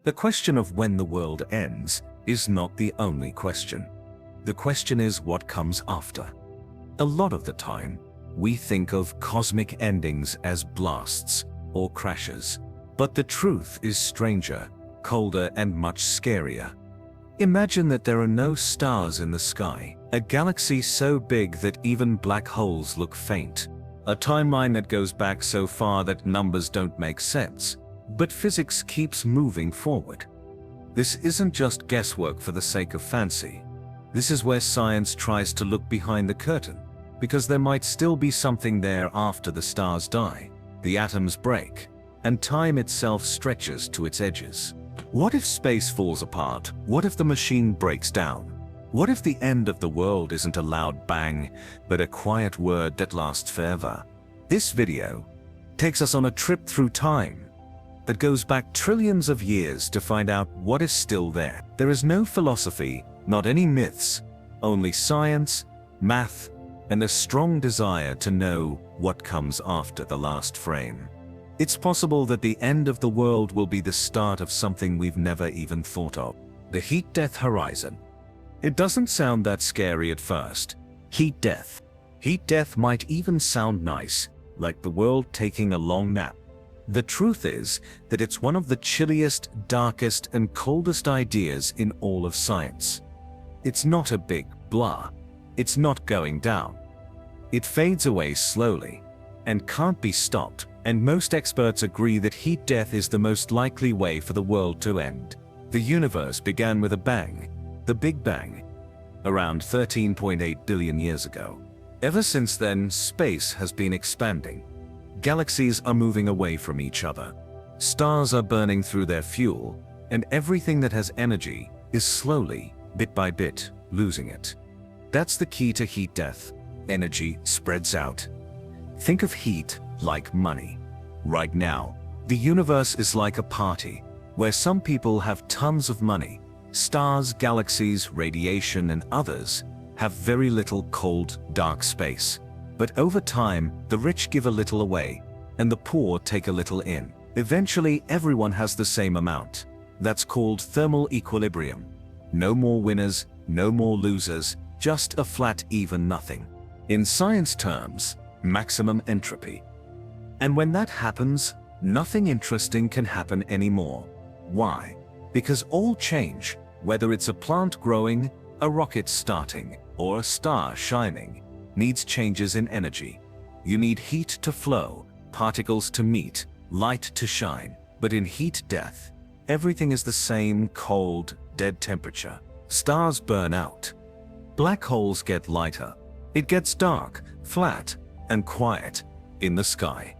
The question of when the world ends is not the only question. The question is what comes after. A lot of the time, we think of cosmic endings as blasts or crashes, but the truth is stranger, colder, and much scarier. Imagine that there are no stars in the sky, a galaxy so big that even black holes look faint, a timeline that goes back so far that numbers don't make sense, but physics keeps moving forward. This isn't just guesswork for the sake of fancy. This is where science tries to look behind the curtain, because there might still be something there after the stars die, the atoms break, and time itself stretches to its edges. What if space falls apart? What if the machine breaks down? What if the end of the world isn't a loud bang, but a quiet word that lasts forever? This video takes us on a trip through time that goes back trillions of years to find out what is still there. There is no philosophy, not any myths, only science, math, and a strong desire to know what comes after the last frame. It's possible that the end of the world will be the start of something we've never even thought of. The heat death horizon. It doesn't sound that scary at first. Heat death. Heat death might even sound nice, like the world taking a long nap. The truth is that it's one of the chilliest, darkest, and coldest ideas in all of science. It's not a big blah. It's not going down. It fades away slowly and can't be stopped, and most experts agree that heat death is the most likely way for the world to end. The universe began with a bang, the Big Bang, around 13.8 billion years ago. Ever since then, space has been expanding. Galaxies are moving away from each other. Stars are burning through their fuel, and everything that has energy is slowly, bit by bit, losing it. That's the key to heat death. Energy spreads out. Think of heat like money. Right now, the universe is like a party, where some people have tons of money. Stars, galaxies, radiation, and others have very little cold, dark space. But over time, the rich give a little away, and the poor take a little in. Eventually, everyone has the same amount. That's called thermal equilibrium. No more winners, no more losers, just a flat, even nothing. In science terms, maximum entropy. And when that happens, nothing interesting can happen anymore. Why? Because all change, whether it's a plant growing, a rocket starting, or a star shining, needs changes in energy. You need heat to flow, particles to meet, light to shine. But in heat death, everything is the same cold, dead temperature. Stars burn out. Black holes get lighter. It gets dark, flat, and quiet in the sky.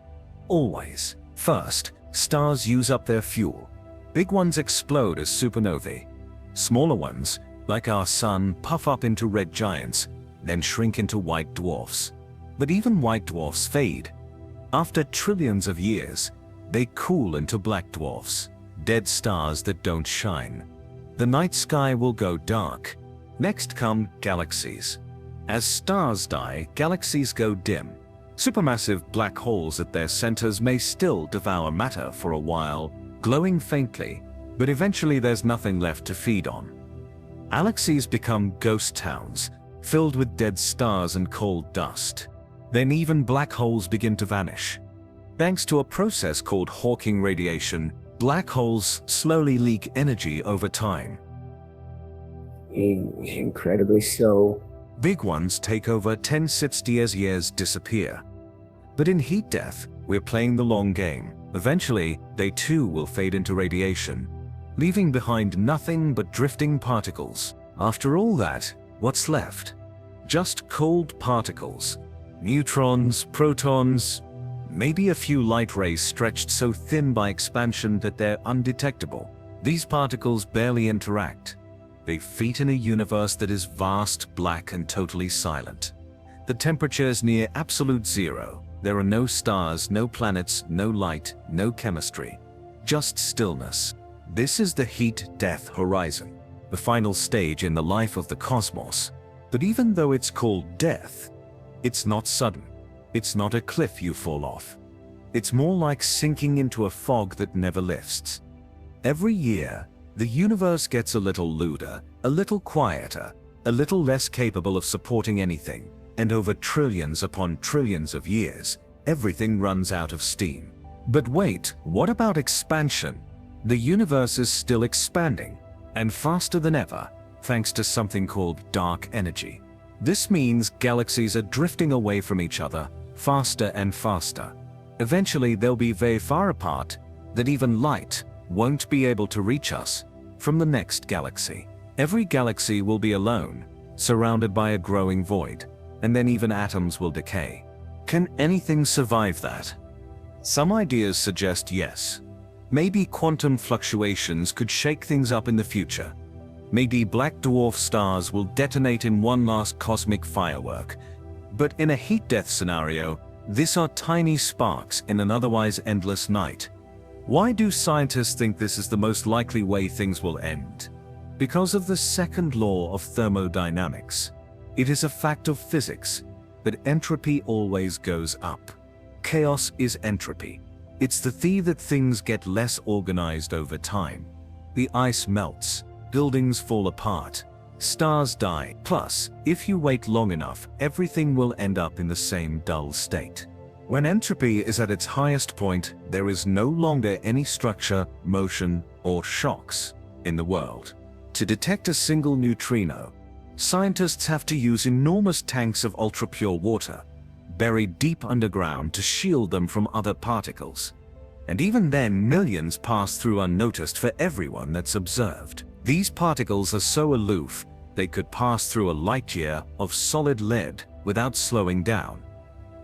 Always. First, stars use up their fuel. Big ones explode as supernovae. Smaller ones, like our sun, puff up into red giants, then shrink into white dwarfs. But even white dwarfs fade. After trillions of years, they cool into black dwarfs, dead stars that don't shine. The night sky will go dark. Next come galaxies. As stars die, galaxies go dim. Supermassive black holes at their centers may still devour matter for a while, glowing faintly, but eventually there's nothing left to feed on. Galaxies become ghost towns, filled with dead stars and cold dust. Then even black holes begin to vanish. Thanks to a process called Hawking radiation, black holes slowly leak energy over time. Incredibly so. Big ones take over 10-60 as years disappear. But in heat death, we're playing the long game. Eventually, they too will fade into radiation, leaving behind nothing but drifting particles. After all that, what's left? Just cold particles. Neutrons, protons, maybe a few light rays stretched so thin by expansion that they're undetectable. These particles barely interact. They fit in a universe that is vast, black, and totally silent. The temperature is near absolute zero. There are no stars, no planets, no light, no chemistry. Just stillness. This is the heat death horizon, the final stage in the life of the cosmos. But even though it's called death, it's not sudden. It's not a cliff you fall off. It's more like sinking into a fog that never lifts. Every year, the universe gets a little looser, a little quieter, a little less capable of supporting anything, and over trillions upon trillions of years, everything runs out of steam. But wait, what about expansion? The universe is still expanding, and faster than ever, thanks to something called dark energy. This means galaxies are drifting away from each other, faster and faster. Eventually they'll be very far apart that even light won't be able to reach us from the next galaxy. Every galaxy will be alone, surrounded by a growing void, and then even atoms will decay. Can anything survive that? Some ideas suggest yes. Maybe quantum fluctuations could shake things up in the future. Maybe black dwarf stars will detonate in one last cosmic firework. But in a heat death scenario, these are tiny sparks in an otherwise endless night. Why do scientists think this is the most likely way things will end? Because of the second law of thermodynamics. It is a fact of physics that entropy always goes up. Chaos is entropy. It's the theory that things get less organized over time. The ice melts, buildings fall apart, stars die. Plus, if you wait long enough, everything will end up in the same dull state. When entropy is at its highest point, there is no longer any structure, motion, or shocks in the world. To detect a single neutrino, scientists have to use enormous tanks of ultra-pure water, buried deep underground to shield them from other particles. And even then, millions pass through unnoticed for everyone that's observed. These particles are so aloof, they could pass through a light year of solid lead without slowing down.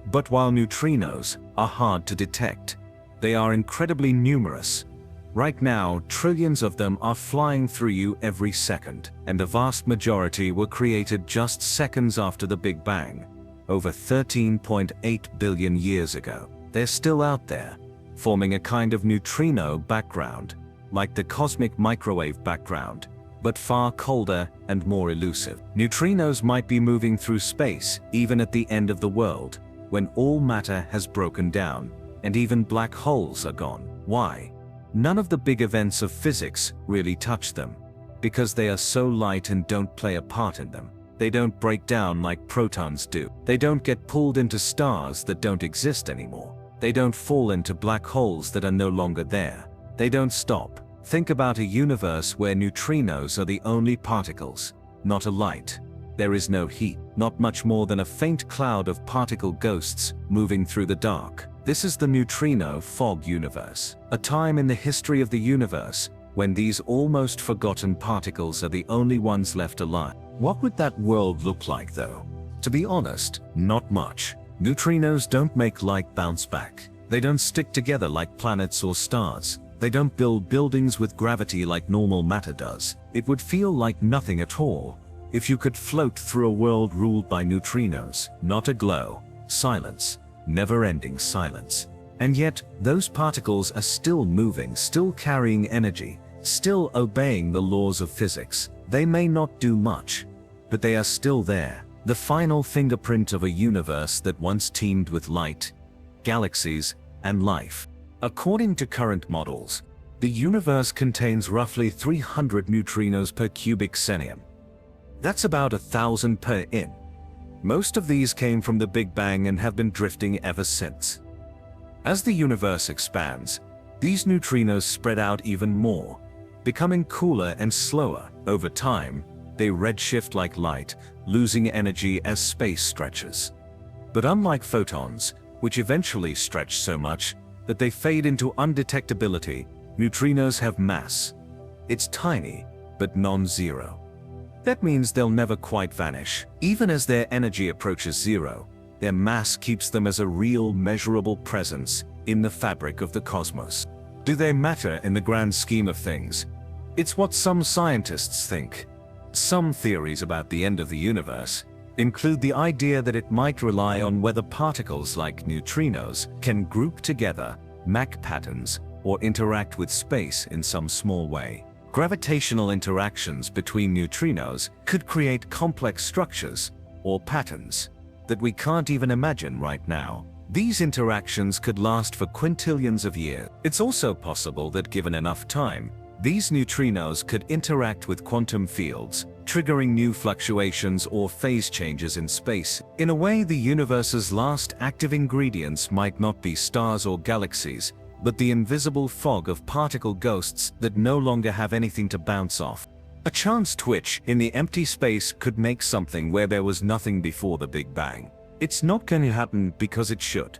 But while neutrinos are hard to detect, they are incredibly numerous. Right now, trillions of them are flying through you every second, and the vast majority were created just seconds after the Big Bang, over 13.8 billion years ago. They're still out there, forming a kind of neutrino background, like the cosmic microwave background, but far colder and more elusive. Neutrinos might be moving through space even at the end of the world, when all matter has broken down, and even black holes are gone. Why? None of the big events of physics really touch them, because they are so light and don't play a part in them. They don't break down like protons do. They don't get pulled into stars that don't exist anymore. They don't fall into black holes that are no longer there. They don't stop. Think about a universe where neutrinos are the only particles, not a light. There is no heat, not much more than a faint cloud of particle ghosts moving through the dark. This is the neutrino fog universe, a time in the history of the universe when these almost forgotten particles are the only ones left alive. What would that world look like though? To be honest, not much. Neutrinos don't make light bounce back. They don't stick together like planets or stars. They don't build buildings with gravity like normal matter does. It would feel like nothing at all if you could float through a world ruled by neutrinos. Not a glow, silence, never-ending silence. And yet, those particles are still moving, still carrying energy, still obeying the laws of physics. They may not do much, but they are still there. The final fingerprint of a universe that once teemed with light, galaxies, and life. According to current models, the universe contains roughly 300 neutrinos per cubic centimeter. That's about 1,000 per in. Most of these came from the Big Bang and have been drifting ever since. As the universe expands, these neutrinos spread out even more, becoming cooler and slower. Over time, they redshift like light, losing energy as space stretches. But unlike photons, which eventually stretch so much that they fade into undetectability, neutrinos have mass. It's tiny, but non-zero. That means they'll never quite vanish. Even as their energy approaches zero, their mass keeps them as a real, measurable presence in the fabric of the cosmos. Do they matter in the grand scheme of things? It's what some scientists think. Some theories about the end of the universe include the idea that it might rely on whether particles like neutrinos can group together, make patterns, or interact with space in some small way. Gravitational interactions between neutrinos could create complex structures or patterns that we can't even imagine right now. These interactions could last for quintillions of years. It's also possible that given enough time, These neutrinos could interact with quantum fields, triggering new fluctuations or phase changes in space. In a way, the universe's last active ingredients might not be stars or galaxies, but the invisible fog of particle ghosts that no longer have anything to bounce off. A chance twitch in the empty space could make something where there was nothing before the Big Bang. It's not going to happen because it should.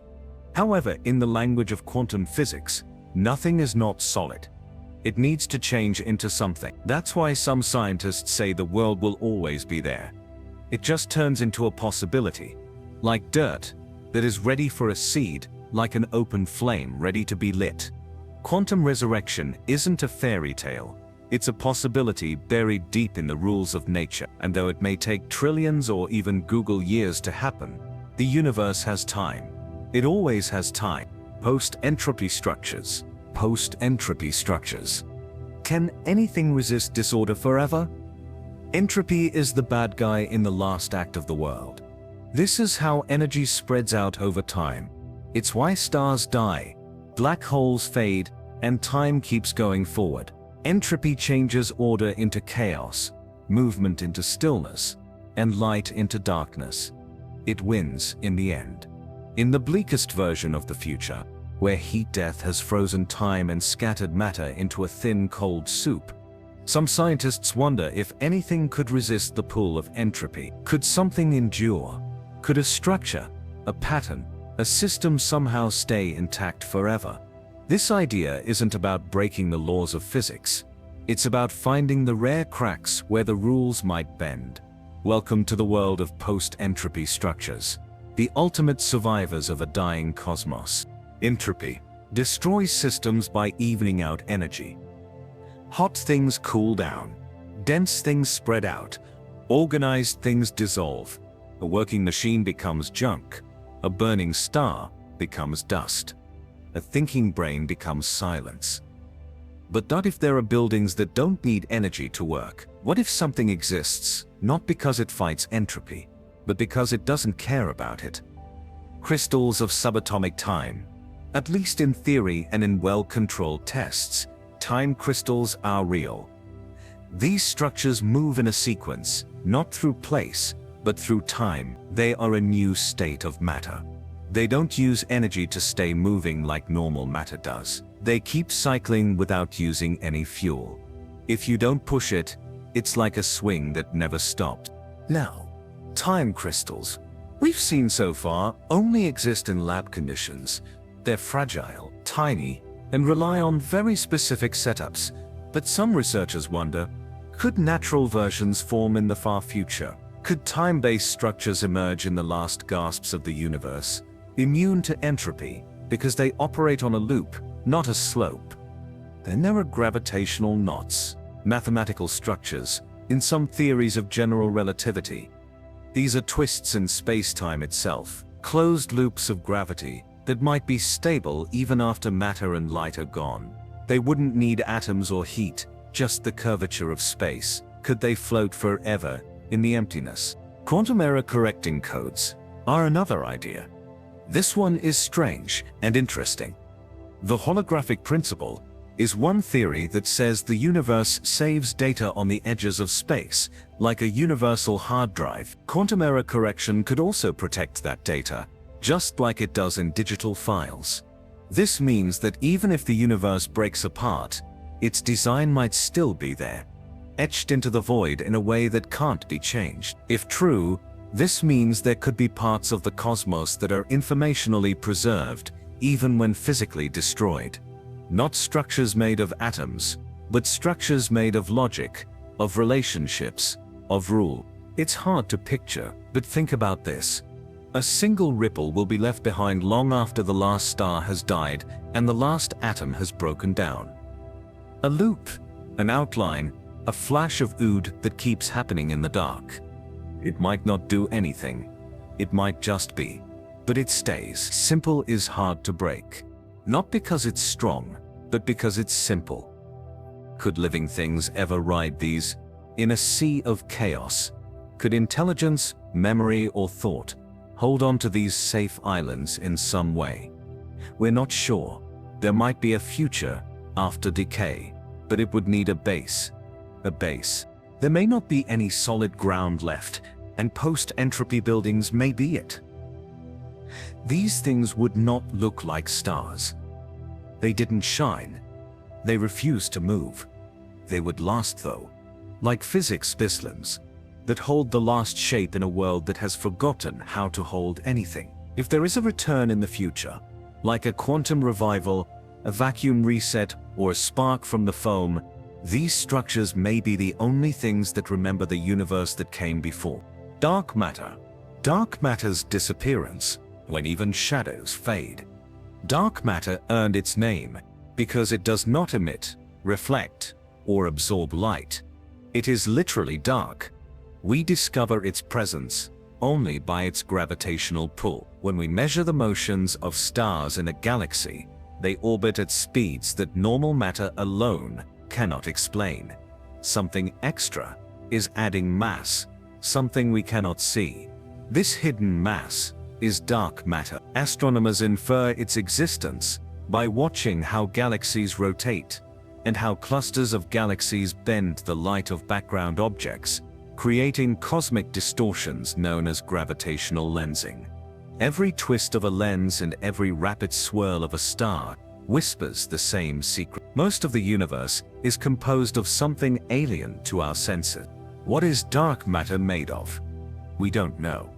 However, in the language of quantum physics, nothing is not solid. It needs to change into something. That's why some scientists say the world will always be there. It just turns into a possibility, like dirt that is ready for a seed, like an open flame ready to be lit. Quantum resurrection isn't a fairy tale. It's a possibility buried deep in the rules of nature. And though it may take trillions or even Google years to happen, the universe has time. It always has time. Post-entropy structures. Post-entropy structures. Can anything resist disorder forever? Entropy is the bad guy in the last act of the world. This is how energy spreads out over time. It's why stars die, black holes fade, and time keeps going forward. Entropy changes order into chaos, movement into stillness, and light into darkness. It wins in the end. In the bleakest version of the future, where heat death has frozen time and scattered matter into a thin, cold soup, some scientists wonder if anything could resist the pull of entropy. Could something endure? Could a structure, a pattern, a system somehow stay intact forever? This idea isn't about breaking the laws of physics. It's about finding the rare cracks where the rules might bend. Welcome to the world of post-entropy structures, the ultimate survivors of a dying cosmos. Entropy destroys systems by evening out energy. Hot things cool down, dense things spread out, organized things dissolve. A working machine becomes junk, a burning star becomes dust, a thinking brain becomes silence. But not if there are buildings that don't need energy to work. What if something exists, not because it fights entropy, but because it doesn't care about it? Crystals of subatomic time. At least in theory and in well-controlled tests, time crystals are real. These structures move in a sequence, not through place, but through time. They are a new state of matter. They don't use energy to stay moving like normal matter does. They keep cycling without using any fuel. If you don't push it, it's like a swing that never stops. Now, time crystals, we've seen so far, only exist in lab conditions. They're fragile, tiny, and rely on very specific setups. But some researchers wonder, could natural versions form in the far future? Could time-based structures emerge in the last gasps of the universe, immune to entropy, because they operate on a loop, not a slope? They're narrow gravitational knots, mathematical structures, in some theories of general relativity. These are twists in space-time itself, closed loops of gravity that might be stable even after matter and light are gone. They wouldn't need atoms or heat, just the curvature of space. Could they float forever in the emptiness? Quantum error correcting codes are another idea. This one is strange and interesting. The holographic principle is one theory that says the universe saves data on the edges of space, like a universal hard drive. Quantum error correction could also protect that data, just like it does in digital files. This means that even if the universe breaks apart, its design might still be there, etched into the void in a way that can't be changed. If true, this means there could be parts of the cosmos that are informationally preserved, even when physically destroyed. Not structures made of atoms, but structures made of logic, of relationships, of rule. It's hard to picture, but think about this. A single ripple will be left behind long after the last star has died and the last atom has broken down. A loop, an outline, a flash of ood that keeps happening in the dark. It might not do anything. It might just be. But it stays. Simple is hard to break. Not because it's strong, but because it's simple. Could living things ever ride these? In a sea of chaos, could intelligence, memory, or thought hold on to these safe islands in some way? We're not sure. There might be a future after decay. but it would need a base. A base. There may not be any solid ground left, and post-entropy buildings may be it. These things would not look like stars. They didn't shine. They refused to move. They would last though, like physics bislims, that hold the last shape in a world that has forgotten how to hold anything. If there is a return in the future, like a quantum revival, a vacuum reset, or a spark from the foam, these structures may be the only things that remember the universe that came before. Dark matter. Dark matter's disappearance, when even shadows fade. Dark matter earned its name because it does not emit, reflect, or absorb light. It is literally dark. We discover its presence only by its gravitational pull. When we measure the motions of stars in a galaxy, they orbit at speeds that normal matter alone cannot explain. Something extra is adding mass, something we cannot see. This hidden mass is dark matter. Astronomers infer its existence by watching how galaxies rotate and how clusters of galaxies bend the light of background objects, creating cosmic distortions known as gravitational lensing. Every twist of a lens and every rapid swirl of a star whispers the same secret. Most of the universe is composed of something alien to our senses. What is dark matter made of? We don't know.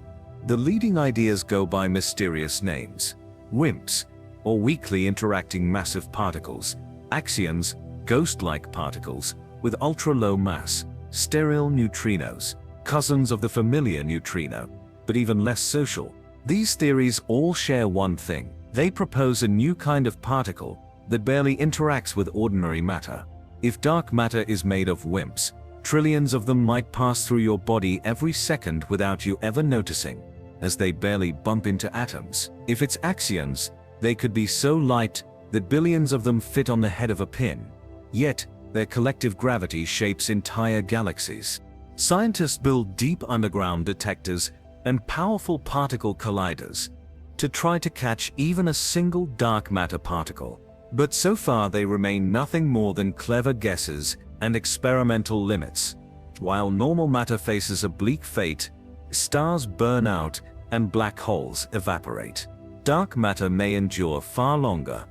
The leading ideas go by mysterious names: WIMPs, or weakly interacting massive particles; axions, ghost-like particles with ultra-low mass; sterile neutrinos, cousins of the familiar neutrino, but even less social. These theories all share one thing: they propose a new kind of particle that barely interacts with ordinary matter. If dark matter is made of WIMPs, trillions of them might pass through your body every second without you ever noticing, as they barely bump into atoms. If it's axions, they could be so light that billions of them fit on the head of a pin. Yet, their collective gravity shapes entire galaxies. Scientists build deep underground detectors and powerful particle colliders to try to catch even a single dark matter particle. But so far they remain nothing more than clever guesses and experimental limits. While normal matter faces a bleak fate, stars burn out and black holes evaporate. Dark matter may endure far longer.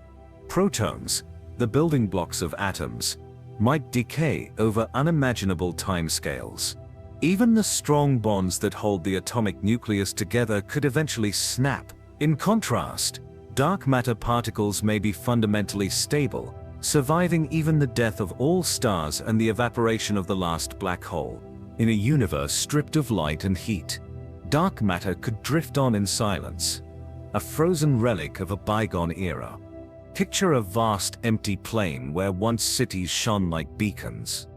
Protons, the building blocks of atoms, might decay over unimaginable timescales. Even the strong bonds that hold the atomic nucleus together could eventually snap. In contrast, dark matter particles may be fundamentally stable, surviving even the death of all stars and the evaporation of the last black hole. In a universe stripped of light and heat, dark matter could drift on in silence, a frozen relic of a bygone era. Picture a vast empty plain where once cities shone like beacons.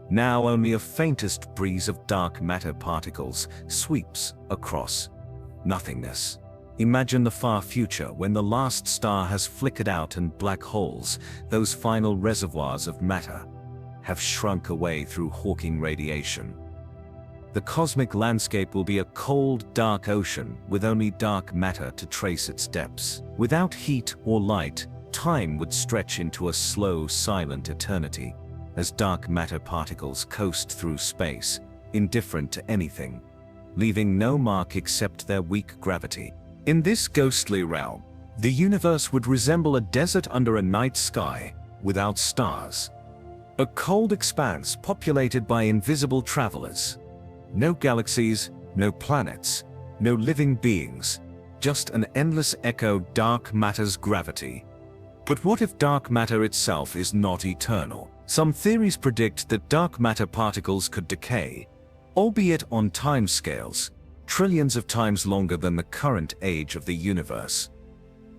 Now only a faintest breeze of dark matter particles sweeps across nothingness. Imagine the far future when the last star has flickered out and black holes, those final reservoirs of matter, have shrunk away through Hawking radiation. The cosmic landscape will be a cold, dark ocean with only dark matter to trace its depths. Without heat or light, time would stretch into a slow, silent eternity, as dark matter particles coast through space, indifferent to anything, leaving no mark except their weak gravity. In this ghostly realm, the universe would resemble a desert under a night sky without stars. A cold expanse populated by invisible travelers. No galaxies, no planets, no living beings, just an endless echo of dark matter's gravity. But what if dark matter itself is not eternal? Some theories predict that dark matter particles could decay, albeit on timescales trillions of times longer than the current age of the universe.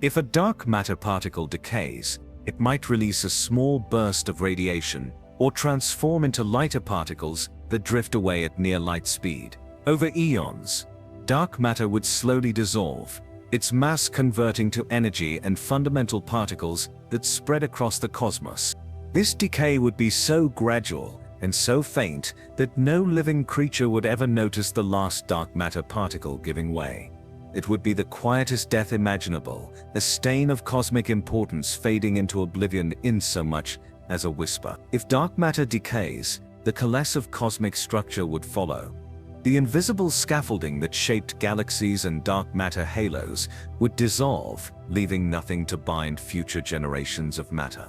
If a dark matter particle decays, it might release a small burst of radiation or transform into lighter particles that drift away at near light speed. Over eons, dark matter would slowly dissolve, its mass converting to energy and fundamental particles that spread across the cosmos. This decay would be so gradual and so faint that no living creature would ever notice the last dark matter particle giving way. It would be the quietest death imaginable, a stain of cosmic importance fading into oblivion insomuch as a whisper. If dark matter decays, the collapse of cosmic structure would follow. The invisible scaffolding that shaped galaxies and dark matter halos would dissolve, leaving nothing to bind future generations of matter.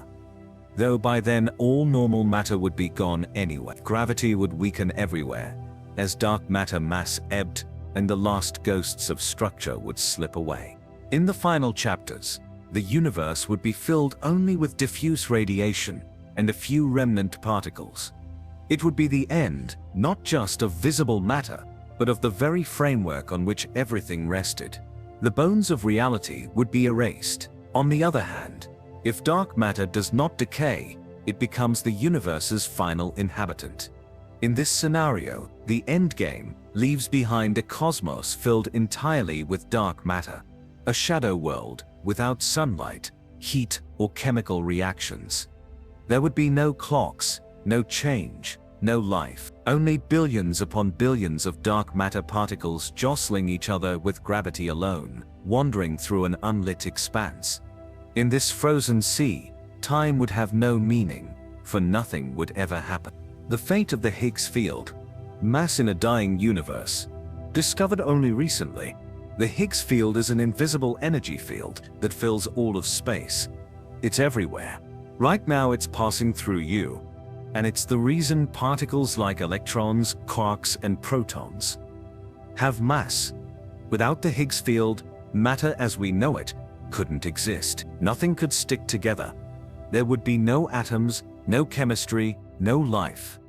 Though by then all normal matter would be gone anyway. Gravity would weaken everywhere, as dark matter mass ebbed and the last ghosts of structure would slip away. In the final chapters, the universe would be filled only with diffuse radiation and a few remnant particles. It would be the end, not just of visible matter, but of the very framework on which everything rested. The bones of reality would be erased. On the other hand, if dark matter does not decay, it becomes the universe's final inhabitant. In this scenario, the endgame leaves behind a cosmos filled entirely with dark matter, a shadow world without sunlight, heat, or chemical reactions. There would be no clocks, no change, no life, only billions upon billions of dark matter particles jostling each other with gravity alone, wandering through an unlit expanse. In this frozen sea, time would have no meaning, for nothing would ever happen. The fate of the Higgs field, mass in a dying universe. Discovered only recently, the Higgs field is an invisible energy field that fills all of space. It's everywhere. Right now it's passing through you. And it's the reason particles like electrons, quarks, and protons have mass. Without the Higgs field, matter as we know it couldn't exist. Nothing could stick together. There would be no atoms, no chemistry, no life.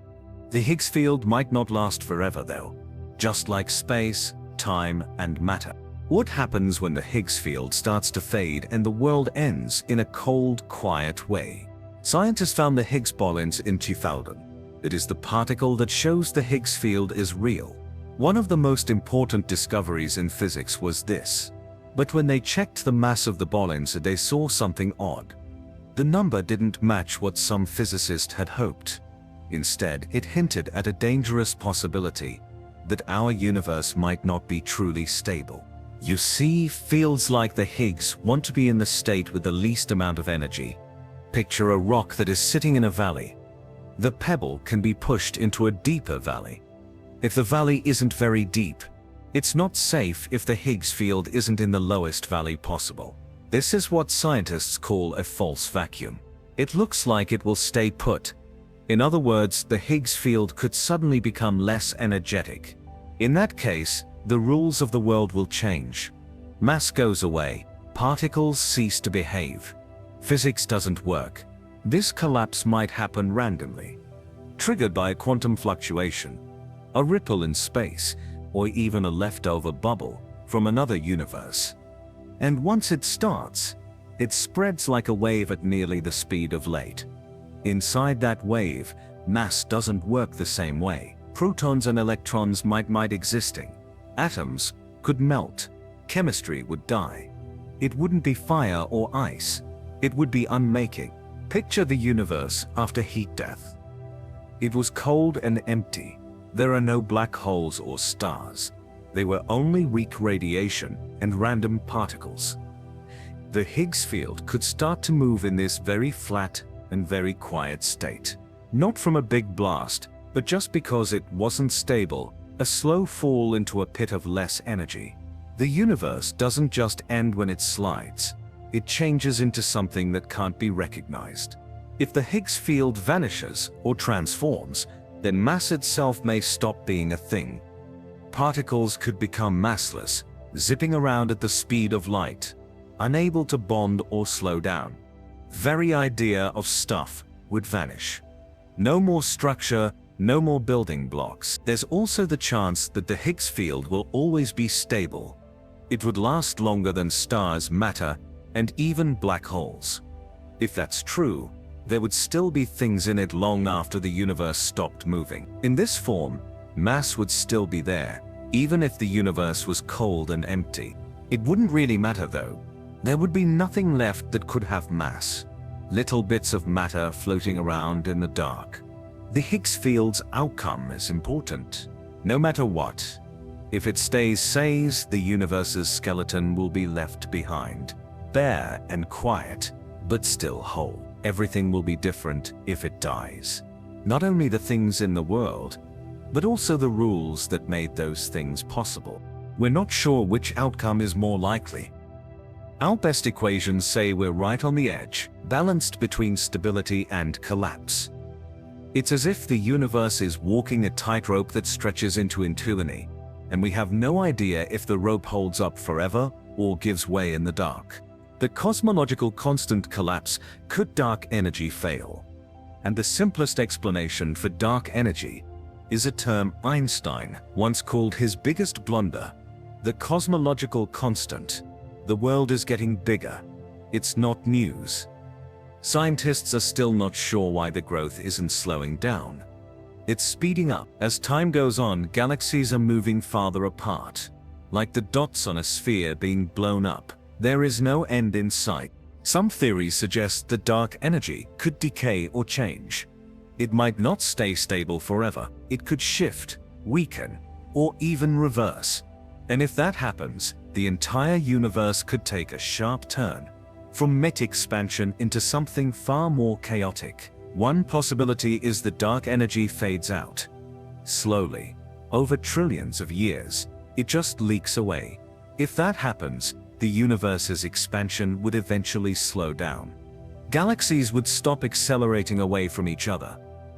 The Higgs field might not last forever though, just like space, time, and matter. What happens when the Higgs field starts to fade and the world ends in a cold, quiet way? Scientists found the Higgs boson in 2000. It is the particle that shows the Higgs field is real. One of the most important discoveries in physics was this. But when they checked the mass of the boson, they saw something odd. The number didn't match what some physicists had hoped. Instead, it hinted at a dangerous possibility that our universe might not be truly stable. You see, fields like the Higgs want to be in the state with the least amount of energy. Picture a rock that is sitting in a valley. The pebble can be pushed into a deeper valley. If the valley isn't very deep, it's not safe if the Higgs field isn't in the lowest valley possible. This is what scientists call a false vacuum. It looks like it will stay put. In other words, the Higgs field could suddenly become less energetic. In that case, the rules of the world will change. Mass goes away, particles cease to behave. Physics doesn't work. This collapse might happen randomly, triggered by a quantum fluctuation, a ripple in space, or even a leftover bubble from another universe. And once it starts, it spreads like a wave at nearly the speed of light. Inside that wave, mass doesn't work the same way. Protons and electrons might existing. Atoms could melt. Chemistry would die. It wouldn't be fire or ice. It would be unmaking. Picture the universe after heat death. It was cold and empty. There are no black holes or stars. They were only weak radiation and random particles. The Higgs field could start to move in this very flat and very quiet state. Not from a big blast, but just because it wasn't stable, a slow fall into a pit of less energy. The universe doesn't just end when it slides. It changes into something that can't be recognized. If the Higgs field vanishes or transforms, then mass itself may stop being a thing. Particles could become massless, zipping around at the speed of light, unable to bond or slow down. Very idea of stuff would vanish. No more structure, no more building blocks. There's also the chance that the Higgs field will always be stable. It would last longer than stars, matter, and even black holes. If that's true, there would still be things in it long after the universe stopped moving. In this form, mass would still be there, even if the universe was cold and empty. It wouldn't really matter though. There would be nothing left that could have mass. Little bits of matter floating around in the dark. The Higgs field's outcome is important. No matter what, if it stays, the universe's skeleton will be left behind. Bare and quiet, but still whole. everything will be different if it dies. Not only the things in the world, but also the rules that made those things possible. We're not sure which outcome is more likely. Our best equations say we're right on the edge, balanced between stability and collapse. It's as if the universe is walking a tightrope that stretches into infinity, and we have no idea if the rope holds up forever or gives way in the dark. The cosmological constant collapse. Could dark energy fail? And the simplest explanation for dark energy is a term Einstein once called his biggest blunder: the cosmological constant. The world is getting bigger. It's not news. Scientists are still not sure why the growth isn't slowing down. It's speeding up. As time goes on, galaxies are moving farther apart, like the dots on a sphere being blown up. There is no end in sight. Some theories suggest that dark energy could decay or change. It might not stay stable forever. It could shift, weaken, or even reverse. And if that happens, the entire universe could take a sharp turn, from massive expansion into something far more chaotic. One possibility is that dark energy fades out. Slowly, over trillions of years, it just leaks away. If that happens, the universe's expansion would eventually slow down. Galaxies would stop accelerating away from each other,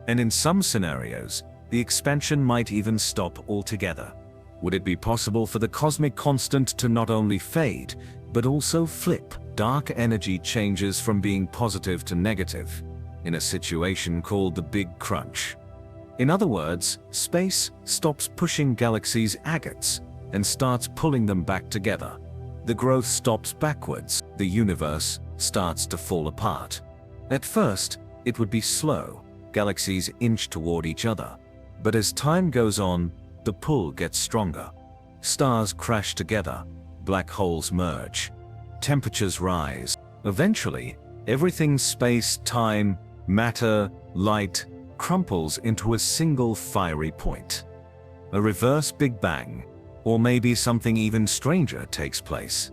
and in some scenarios, the expansion might even stop altogether. Would it be possible for the cosmic constant to not only fade, but also flip? Dark energy changes from being positive to negative, in a situation called the Big Crunch. In other words, space stops pushing galaxies' agates and starts pulling them back together. The growth stops backwards. The universe starts to fall apart. At first, it would be slow. Galaxies inch toward each other. But as time goes on, the pull gets stronger. Stars crash together. Black holes merge. Temperatures rise. Eventually, everything space, time, matter, light, crumples into a single fiery point. A reverse Big Bang. Or maybe something even stranger takes place.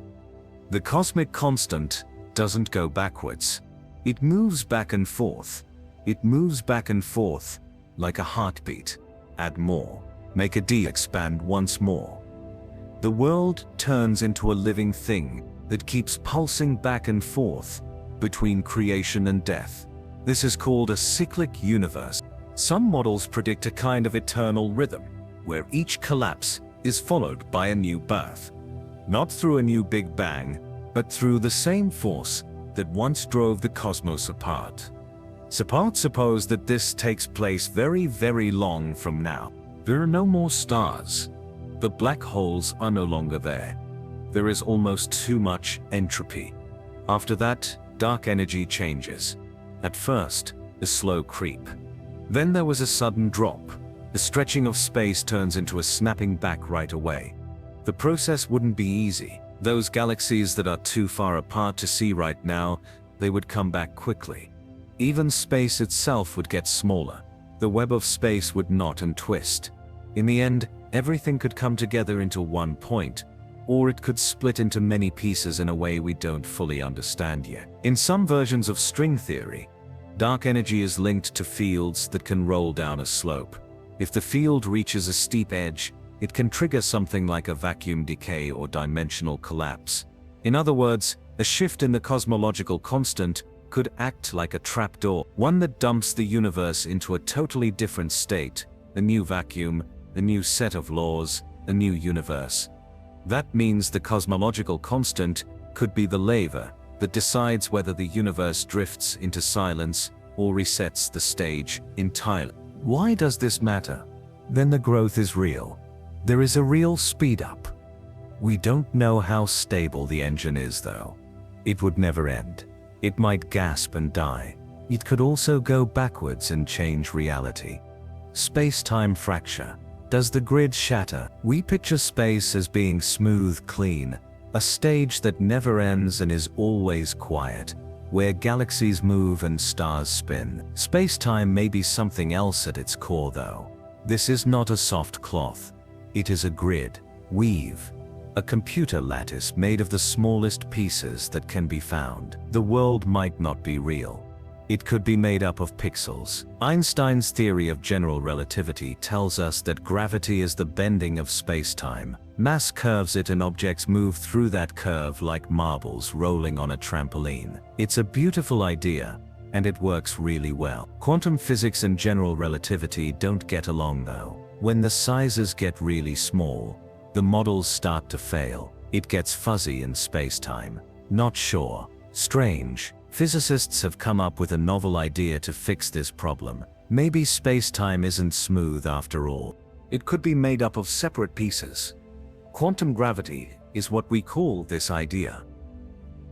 The cosmic constant doesn't go backwards. It moves back and forth. It moves back and forth, like a heartbeat. Add more. Make a D expand once more. The world turns into a living thing that keeps pulsing back and forth between creation and death. This is called a cyclic universe. Some models predict a kind of eternal rhythm, where each collapse is followed by a new birth. Not through a new Big Bang, but through the same force that once drove the cosmos apart. Suppose that this takes place very, very long from now. There are no more stars. The black holes are no longer there. There is almost too much entropy. After that, dark energy changes. At first, a slow creep. Then there was a sudden drop. The stretching of space turns into a snapping back right away. The process wouldn't be easy. Those galaxies that are too far apart to see right now, they would come back quickly. Even space itself would get smaller. The web of space would knot and twist. In the end, everything could come together into one point, or it could split into many pieces in a way we don't fully understand yet. In some versions of string theory, dark energy is linked to fields that can roll down a slope. If the field reaches a steep edge, it can trigger something like a vacuum decay or dimensional collapse. In other words, a shift in the cosmological constant could act like a trapdoor, one that dumps the universe into a totally different state, a new vacuum, a new set of laws, a new universe. That means the cosmological constant could be the lever that decides whether the universe drifts into silence or resets the stage entirely. Why does this matter? Then the growth is real. There is a real speed up. We don't know how stable the engine is though. It would never end. It might gasp and die. It could also go backwards and change reality. Space-time fracture. Does the grid shatter? We picture space as being smooth, clean, a stage that never ends and is always quiet, where galaxies move and stars spin. Space-time may be something else at its core though. This is not a soft cloth. It is a grid, weave, a computer lattice made of the smallest pieces that can be found. The world might not be real, It could be made up of pixels. Einstein's theory of general relativity tells us that gravity is the bending of space-time. Mass curves it and objects move through that curve like marbles rolling on a trampoline. It's a beautiful idea, and it works really well. Quantum physics and general relativity don't get along though. When the sizes get really small, the models start to fail. It gets fuzzy in space-time. Not sure. Strange. Physicists have come up with a novel idea to fix this problem. Maybe space-time isn't smooth after all. It could be made up of separate pieces. Quantum gravity is what we call this idea.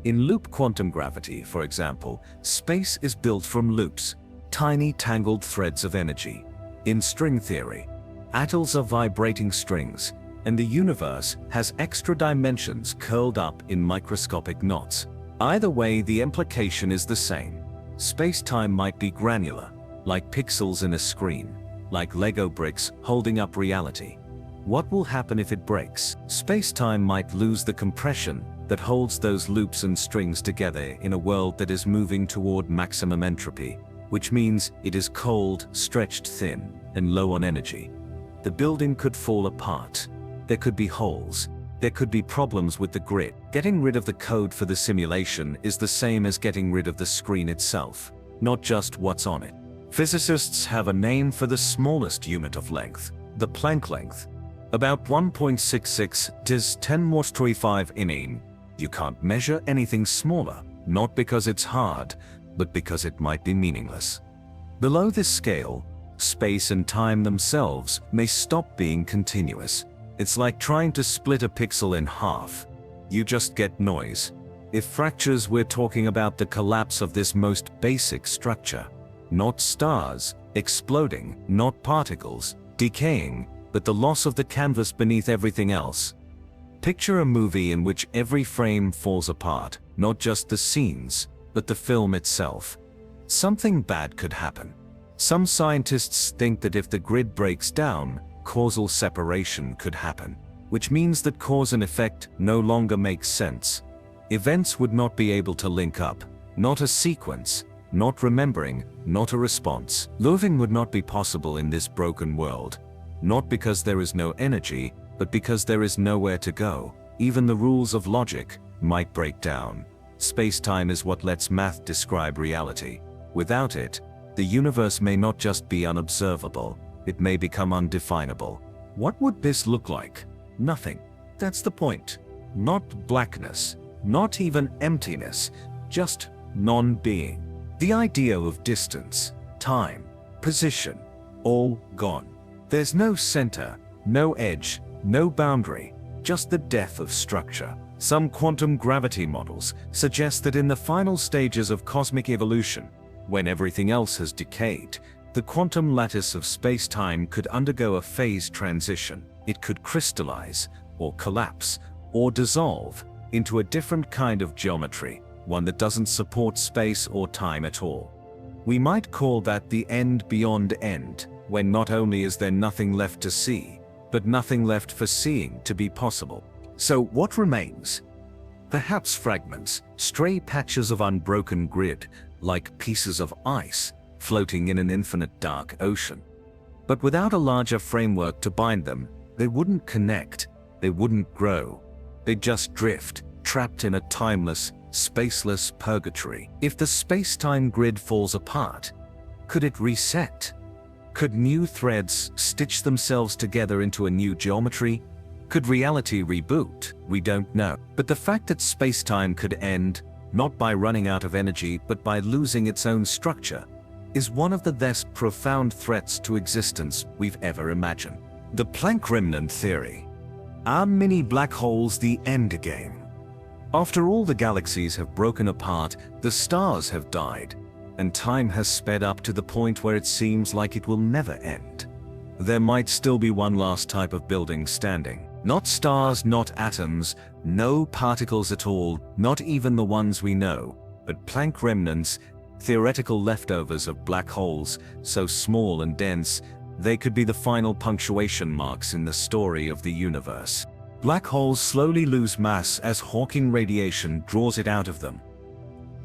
In loop quantum gravity, for example, space is built from loops, tiny tangled threads of energy. In string theory, atoms are vibrating strings, and the universe has extra dimensions curled up in microscopic knots. Either way, the implication is the same. Space-time might be granular, like pixels in a screen, like Lego bricks holding up reality. What will happen if it breaks? Space-time might lose the compression that holds those loops and strings together in a world that is moving toward maximum entropy, which means it is cold, stretched thin, and low on energy. The building could fall apart. There could be holes. There could be problems with the grid. Getting rid of the code for the simulation is the same as getting rid of the screen itself, not just what's on it. Physicists have a name for the smallest unit of length, the Planck length. About 1.66 × 10⁻⁵ in. You can't measure anything smaller, not because it's hard, but because it might be meaningless. Below this scale, space and time themselves may stop being continuous. It's like trying to split a pixel in half. You just get noise. If fractures, we're talking about the collapse of this most basic structure. Not stars exploding, not particles decaying, but the loss of the canvas beneath everything else. Picture a movie in which every frame falls apart, not just the scenes, but the film itself. Something bad could happen. Some scientists think that if the grid breaks down, causal separation could happen, which means that cause and effect no longer makes sense. Events would not be able to link up, not a sequence, not remembering, not a response. Living would not be possible in this broken world, not because there is no energy, but because there is nowhere to go. Even the rules of logic might break down. Space-time is what lets math describe reality. Without it, the universe may not just be unobservable, it may become undefinable. What would this look like? Nothing. That's the point. Not blackness, not even emptiness, just non-being. The idea of distance, time, position, all gone. There's no center, no edge, no boundary, just the death of structure. Some quantum gravity models suggest that in the final stages of cosmic evolution, when everything else has decayed, the quantum lattice of space-time could undergo a phase transition. It could crystallize, or collapse, or dissolve into a different kind of geometry, one that doesn't support space or time at all. We might call that the end beyond end, when not only is there nothing left to see, but nothing left for seeing to be possible. So what remains? Perhaps fragments, stray patches of unbroken grid, like pieces of ice, floating in an infinite dark ocean. But without a larger framework to bind them, they wouldn't connect, they wouldn't grow. They'd just drift, trapped in a timeless, spaceless purgatory. If the space-time grid falls apart, could it reset? Could new threads stitch themselves together into a new geometry? Could reality reboot? We don't know. But the fact that space-time could end, not by running out of energy but by losing its own structure, is one of the most profound threats to existence we've ever imagined. The Planck remnant theory. Are mini black holes the end game? After all the galaxies have broken apart, the stars have died, and time has sped up to the point where it seems like it will never end. There might still be one last type of building standing. Not stars, not atoms, no particles at all, not even the ones we know, but Planck remnants, theoretical leftovers of black holes, so small and dense, they could be the final punctuation marks in the story of the universe. Black holes slowly lose mass as Hawking radiation draws it out of them.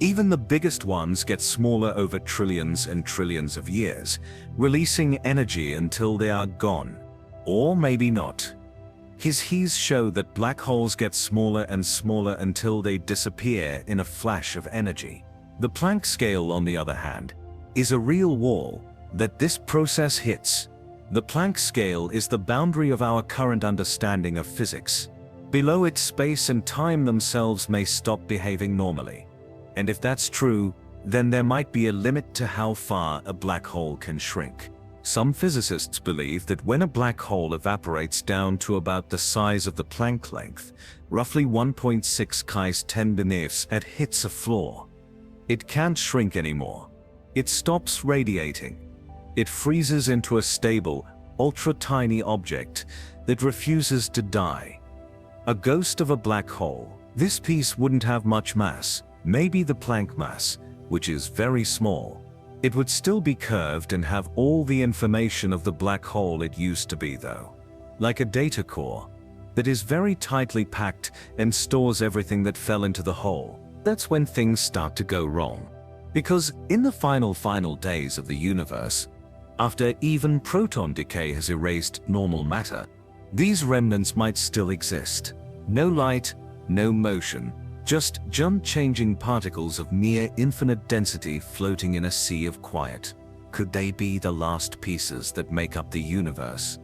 Even the biggest ones get smaller over trillions and trillions of years, releasing energy until they are gone. Or maybe not. His show that black holes get smaller and smaller until they disappear in a flash of energy. The Planck scale, on the other hand, is a real wall that this process hits. The Planck scale is the boundary of our current understanding of physics. Below it, space and time themselves may stop behaving normally. And if that's true, then there might be a limit to how far a black hole can shrink. Some physicists believe that when a black hole evaporates down to about the size of the Planck length, roughly 1.6 Ks 10 beneath, it hits a floor. It can't shrink anymore. It stops radiating. It freezes into a stable, ultra-tiny object that refuses to die. A ghost of a black hole. This piece wouldn't have much mass, maybe the Planck mass, which is very small. It would still be curved and have all the information of the black hole it used to be, though. Like a data core that is very tightly packed and stores everything that fell into the hole. That's when things start to go wrong. Because in the final days of the universe, after even proton decay has erased normal matter, these remnants might still exist. No light, no motion, just changing particles of near infinite density floating in a sea of quiet. Could they be the last pieces that make up the universe?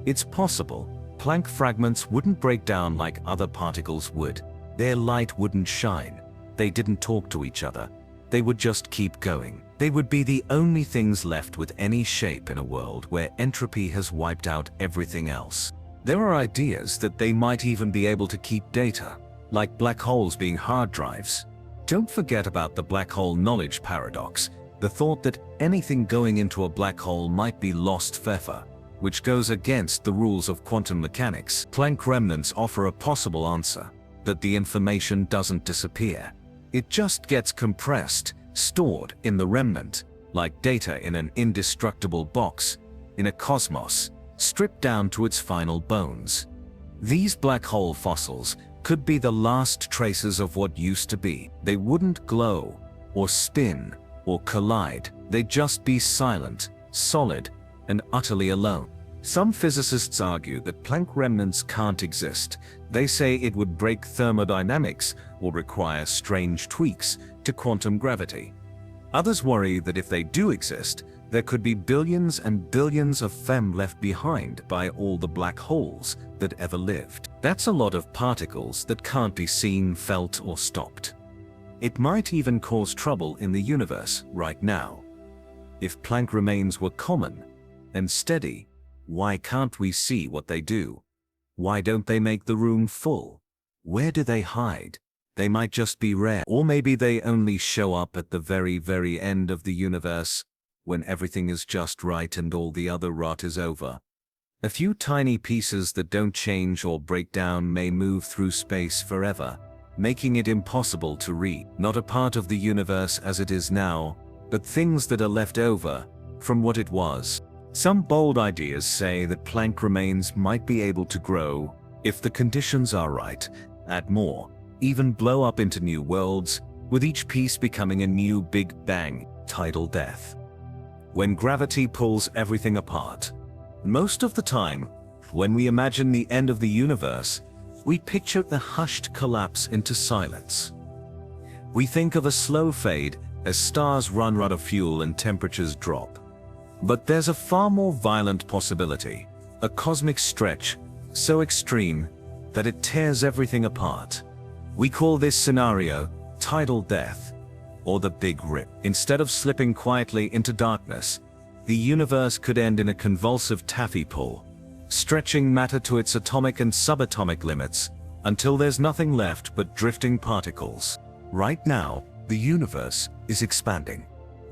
It's possible. Planck fragments wouldn't break down like other particles would. Their light wouldn't shine. They didn't talk to each other. They would just keep going. They would be the only things left with any shape in a world where entropy has wiped out everything else. There are ideas that they might even be able to keep data, like black holes being hard drives. Don't forget about the black hole knowledge paradox, the thought that anything going into a black hole might be lost forever, which goes against the rules of quantum mechanics. Planck remnants offer a possible answer, that the information doesn't disappear. It just gets compressed, stored in the remnant, like data in an indestructible box, in a cosmos, stripped down to its final bones. These black hole fossils could be the last traces of what used to be. They wouldn't glow, or spin, or collide. They'd just be silent, solid, and utterly alone. Some physicists argue that Planck remnants can't exist. They say it would break thermodynamics or require strange tweaks to quantum gravity. Others worry that if they do exist, there could be billions and billions of them left behind by all the black holes that ever lived. That's a lot of particles that can't be seen, felt, or stopped. It might even cause trouble in the universe right now. If Planck remains were common and steady, why can't we see what they do? Why don't they make the room full? Where do they hide? They might just be rare. Or maybe they only show up at the very end of the universe, when everything is just right and all the other rot is over. A few tiny pieces that don't change or break down may move through space forever, making it impossible to read. Not a part of the universe as it is now, but things that are left over from what it was. Some bold ideas say that Planck remains might be able to grow, if the conditions are right, add more, even blow up into new worlds, with each piece becoming a new Big Bang, tidal death. When gravity pulls everything apart. Most of the time, when we imagine the end of the universe, we picture the hushed collapse into silence. We think of a slow fade as stars run out of fuel and temperatures drop. But there's a far more violent possibility, a cosmic stretch, so extreme that it tears everything apart. We call this scenario tidal death, or the Big Rip. Instead of slipping quietly into darkness, the universe could end in a convulsive taffy pull, stretching matter to its atomic and subatomic limits, until there's nothing left but drifting particles. Right now, the universe is expanding.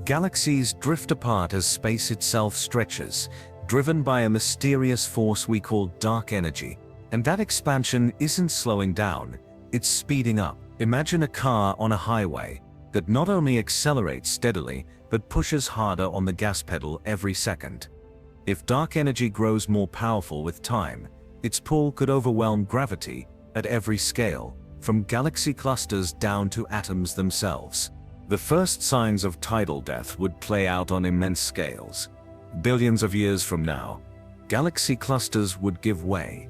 Galaxies drift apart as space itself stretches, driven by a mysterious force we call dark energy. And that expansion isn't slowing down, it's speeding up. Imagine a car on a highway that not only accelerates steadily, but pushes harder on the gas pedal every second. If dark energy grows more powerful with time, its pull could overwhelm gravity at every scale, from galaxy clusters down to atoms themselves. The first signs of tidal death would play out on immense scales. Billions of years from now, galaxy clusters would give way.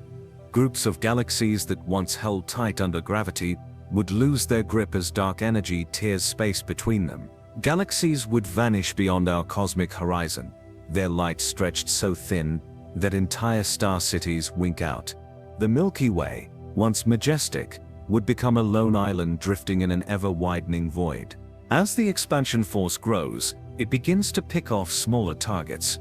Groups of galaxies that once held tight under gravity would lose their grip as dark energy tears space between them. Galaxies would vanish beyond our cosmic horizon, their light stretched so thin that entire star cities wink out. The Milky Way, once majestic, would become a lone island drifting in an ever-widening void. As the expansion force grows, it begins to pick off smaller targets.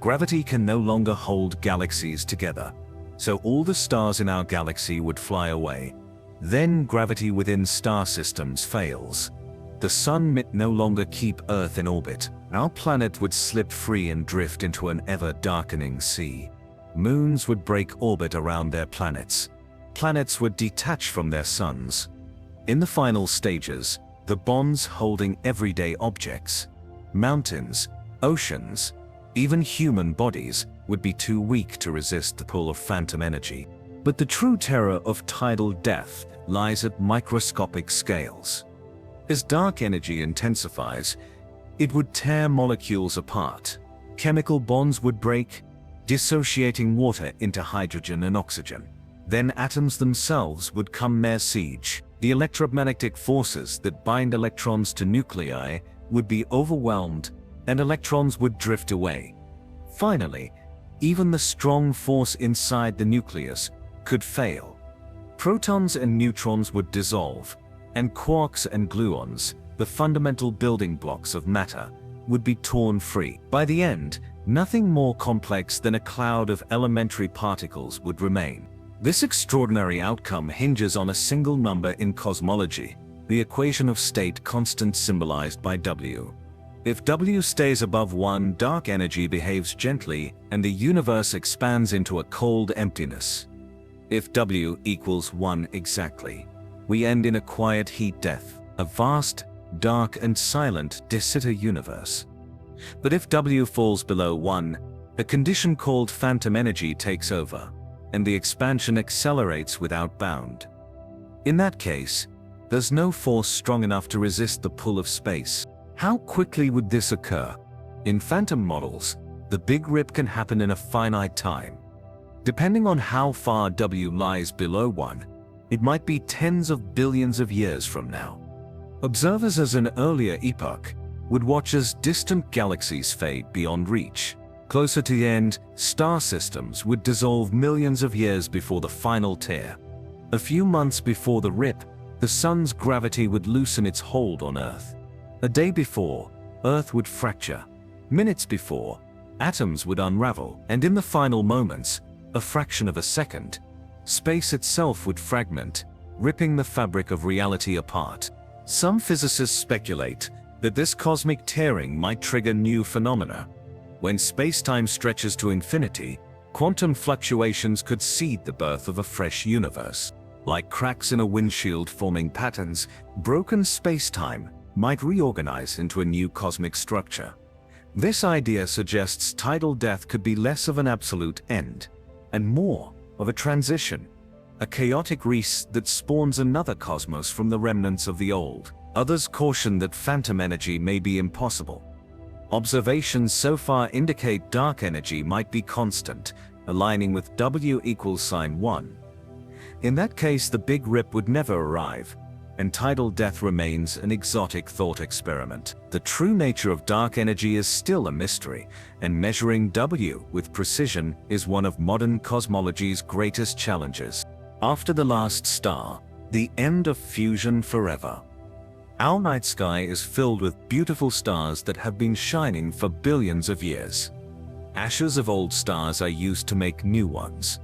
Gravity can no longer hold galaxies together, so all the stars in our galaxy would fly away. Then gravity within star systems fails. The sun might no longer keep Earth in orbit. Our planet would slip free and drift into an ever-darkening sea. Moons would break orbit around their planets. Planets would detach from their suns. In the final stages, the bonds holding everyday objects, mountains, oceans, even human bodies, would be too weak to resist the pull of phantom energy. But the true terror of tidal death lies at microscopic scales. As dark energy intensifies, it would tear molecules apart. Chemical bonds would break, dissociating water into hydrogen and oxygen. Then atoms themselves would come mere siege. The electromagnetic forces that bind electrons to nuclei would be overwhelmed, and electrons would drift away. Finally, even the strong force inside the nucleus could fail. Protons and neutrons would dissolve, and quarks and gluons, the fundamental building blocks of matter, would be torn free. By the end, nothing more complex than a cloud of elementary particles would remain. This extraordinary outcome hinges on a single number in cosmology, the equation of state constant symbolized by W. If W stays above 1, dark energy behaves gently and the universe expands into a cold emptiness. If W equals 1 exactly, we end in a quiet heat death, a vast, dark and silent de sitter universe. But if W falls below 1, a condition called phantom energy takes over, and the expansion accelerates without bound. In that case, there's no force strong enough to resist the pull of space. How quickly would this occur? In phantom models, the Big Rip can happen in a finite time. Depending on how far W lies below 1, it might be tens of billions of years from now. Observers as an earlier epoch would watch as distant galaxies fade beyond reach. Closer to the end, star systems would dissolve millions of years before the final tear. A few months before the rip, the sun's gravity would loosen its hold on Earth. A day before, Earth would fracture. Minutes before, atoms would unravel, and in the final moments, a fraction of a second, space itself would fragment, ripping the fabric of reality apart. Some physicists speculate that this cosmic tearing might trigger new phenomena. When space-time stretches to infinity, quantum fluctuations could seed the birth of a fresh universe. Like cracks in a windshield forming patterns, broken space-time might reorganize into a new cosmic structure. This idea suggests tidal death could be less of an absolute end, and more of a transition, a chaotic race that spawns another cosmos from the remnants of the old. Others caution that phantom energy may be impossible. Observations so far indicate dark energy might be constant, aligning with W equals sign 1. In that case, the Big Rip would never arrive, and tidal death remains an exotic thought experiment. The true nature of dark energy is still a mystery, and measuring W with precision is one of modern cosmology's greatest challenges. After the last star, the end of fusion forever. Our night sky is filled with beautiful stars that have been shining for billions of years. Ashes of old stars are used to make new ones.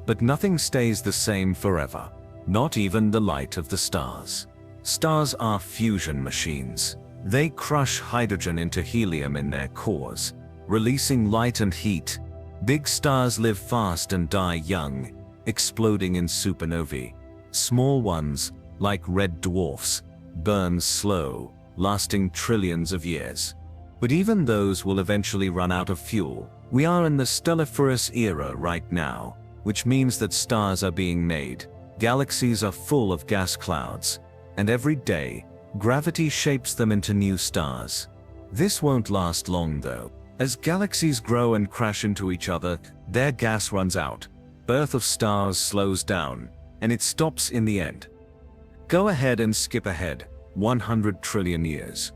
But nothing stays the same forever, not even the light of the stars. Stars are fusion machines. They crush hydrogen into helium in their cores, releasing light and heat. Big stars live fast and die young, exploding in supernovae. Small ones, like red dwarfs, burn slow, lasting trillions of years. But even those will eventually run out of fuel. We are in the stelliferous era right now, which means that stars are being made. Galaxies are full of gas clouds, and every day, Gravity shapes them into new stars. This won't last long though. As galaxies grow and crash into each other, their gas runs out. Birth of stars slows down, and it stops in the end. Go ahead and skip ahead 100 trillion years.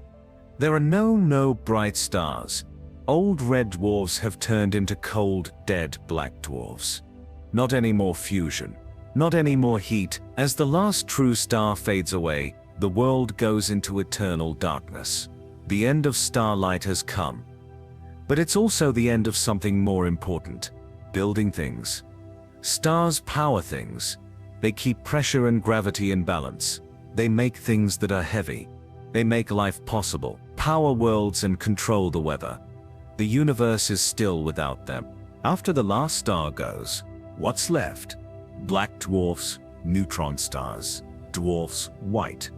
There are no bright stars. Old red dwarfs have turned into cold, dead black dwarfs. Not any more fusion. Not any more heat. As the last true star fades away, the world goes into eternal darkness. The end of starlight has come. But it's also the end of something more important: building things. Stars power things. They keep pressure and gravity in balance. They make things that are heavy. They make life possible, power worlds, and control the weather. The universe is still without them. After the last star goes, what's left? Black dwarfs, neutron stars, dwarfs, white.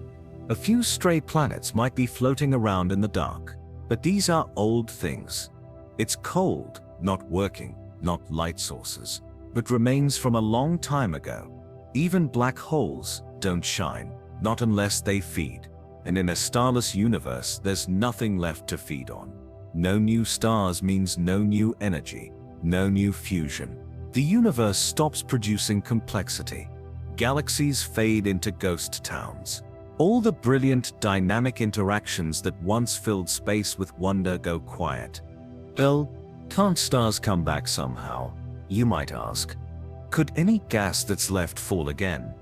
A few stray planets might be floating around in the dark, but these are old things. It's cold, not working, not light sources, but remains from a long time ago. Even black holes don't shine, not unless they feed. And in a starless universe, there's nothing left to feed on. No new stars means no new energy, no new fusion. The universe stops producing complexity. Galaxies fade into ghost towns. All the brilliant, dynamic interactions that once filled space with wonder go quiet. Well, can't stars come back somehow? You might ask. Could any gas that's left fall again?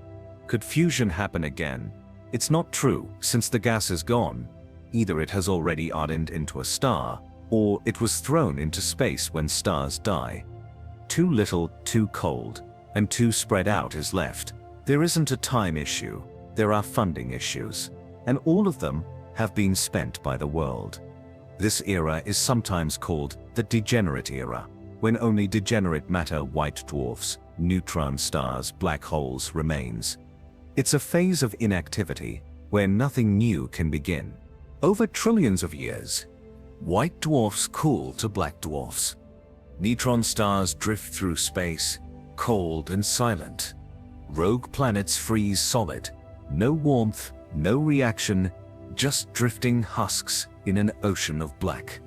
Could fusion happen again? It's not true, since the gas is gone. Either it has already hardened into a star, or it was thrown into space when stars die. Too little, too cold, and too spread out is left. There isn't a time issue, there are funding issues, and all of them have been spent by the world. This era is sometimes called the degenerate era, when only degenerate matter, white dwarfs, neutron stars, black holes remains. It's a phase of inactivity where nothing new can begin. Over trillions of years, white dwarfs cool to black dwarfs. Neutron stars drift through space, cold and silent. Rogue planets freeze solid. No warmth, no reaction, just drifting husks in an ocean of black.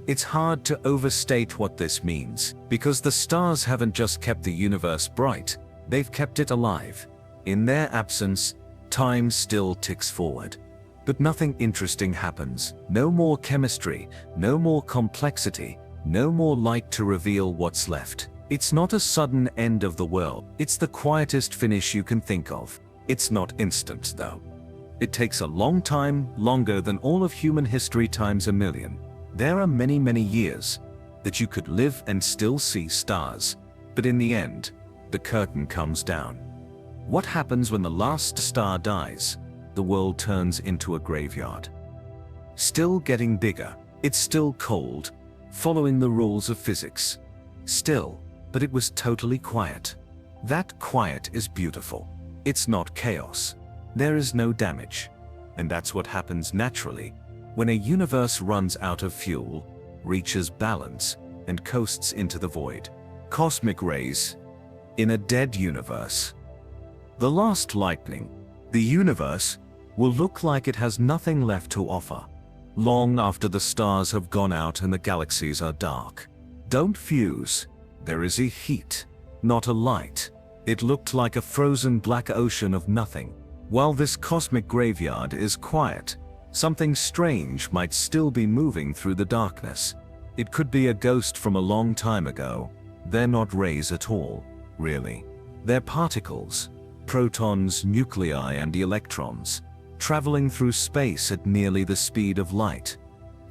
It's hard to overstate what this means, because the stars haven't just kept the universe bright, they've kept it alive. In their absence, time still ticks forward. But nothing interesting happens. No more chemistry, no more complexity, no more light to reveal what's left. It's not a sudden end of the world. It's the quietest finish you can think of. It's not instant, though. It takes a long time, longer than all of human history times a million. There are many years that you could live and still see stars. But in the end, the curtain comes down. What happens when the last star dies? The world turns into a graveyard. Still getting bigger. It's still cold, following the rules of physics. Still, but it was totally quiet. That quiet is beautiful. It's not chaos. There is no damage. And that's what happens naturally when a universe runs out of fuel, reaches balance, and coasts into the void. Cosmic rays in a dead universe. The last lightning. The universe will look like it has nothing left to offer, long after the stars have gone out and the galaxies are dark. Don't fuse. There is a heat, not a light. It looked like a frozen black ocean of nothing. While this cosmic graveyard is quiet, something strange might still be moving through the darkness. It could be a ghost from a long time ago. They're not rays at all, really. They're particles, protons, nuclei, and electrons, traveling through space at nearly the speed of light.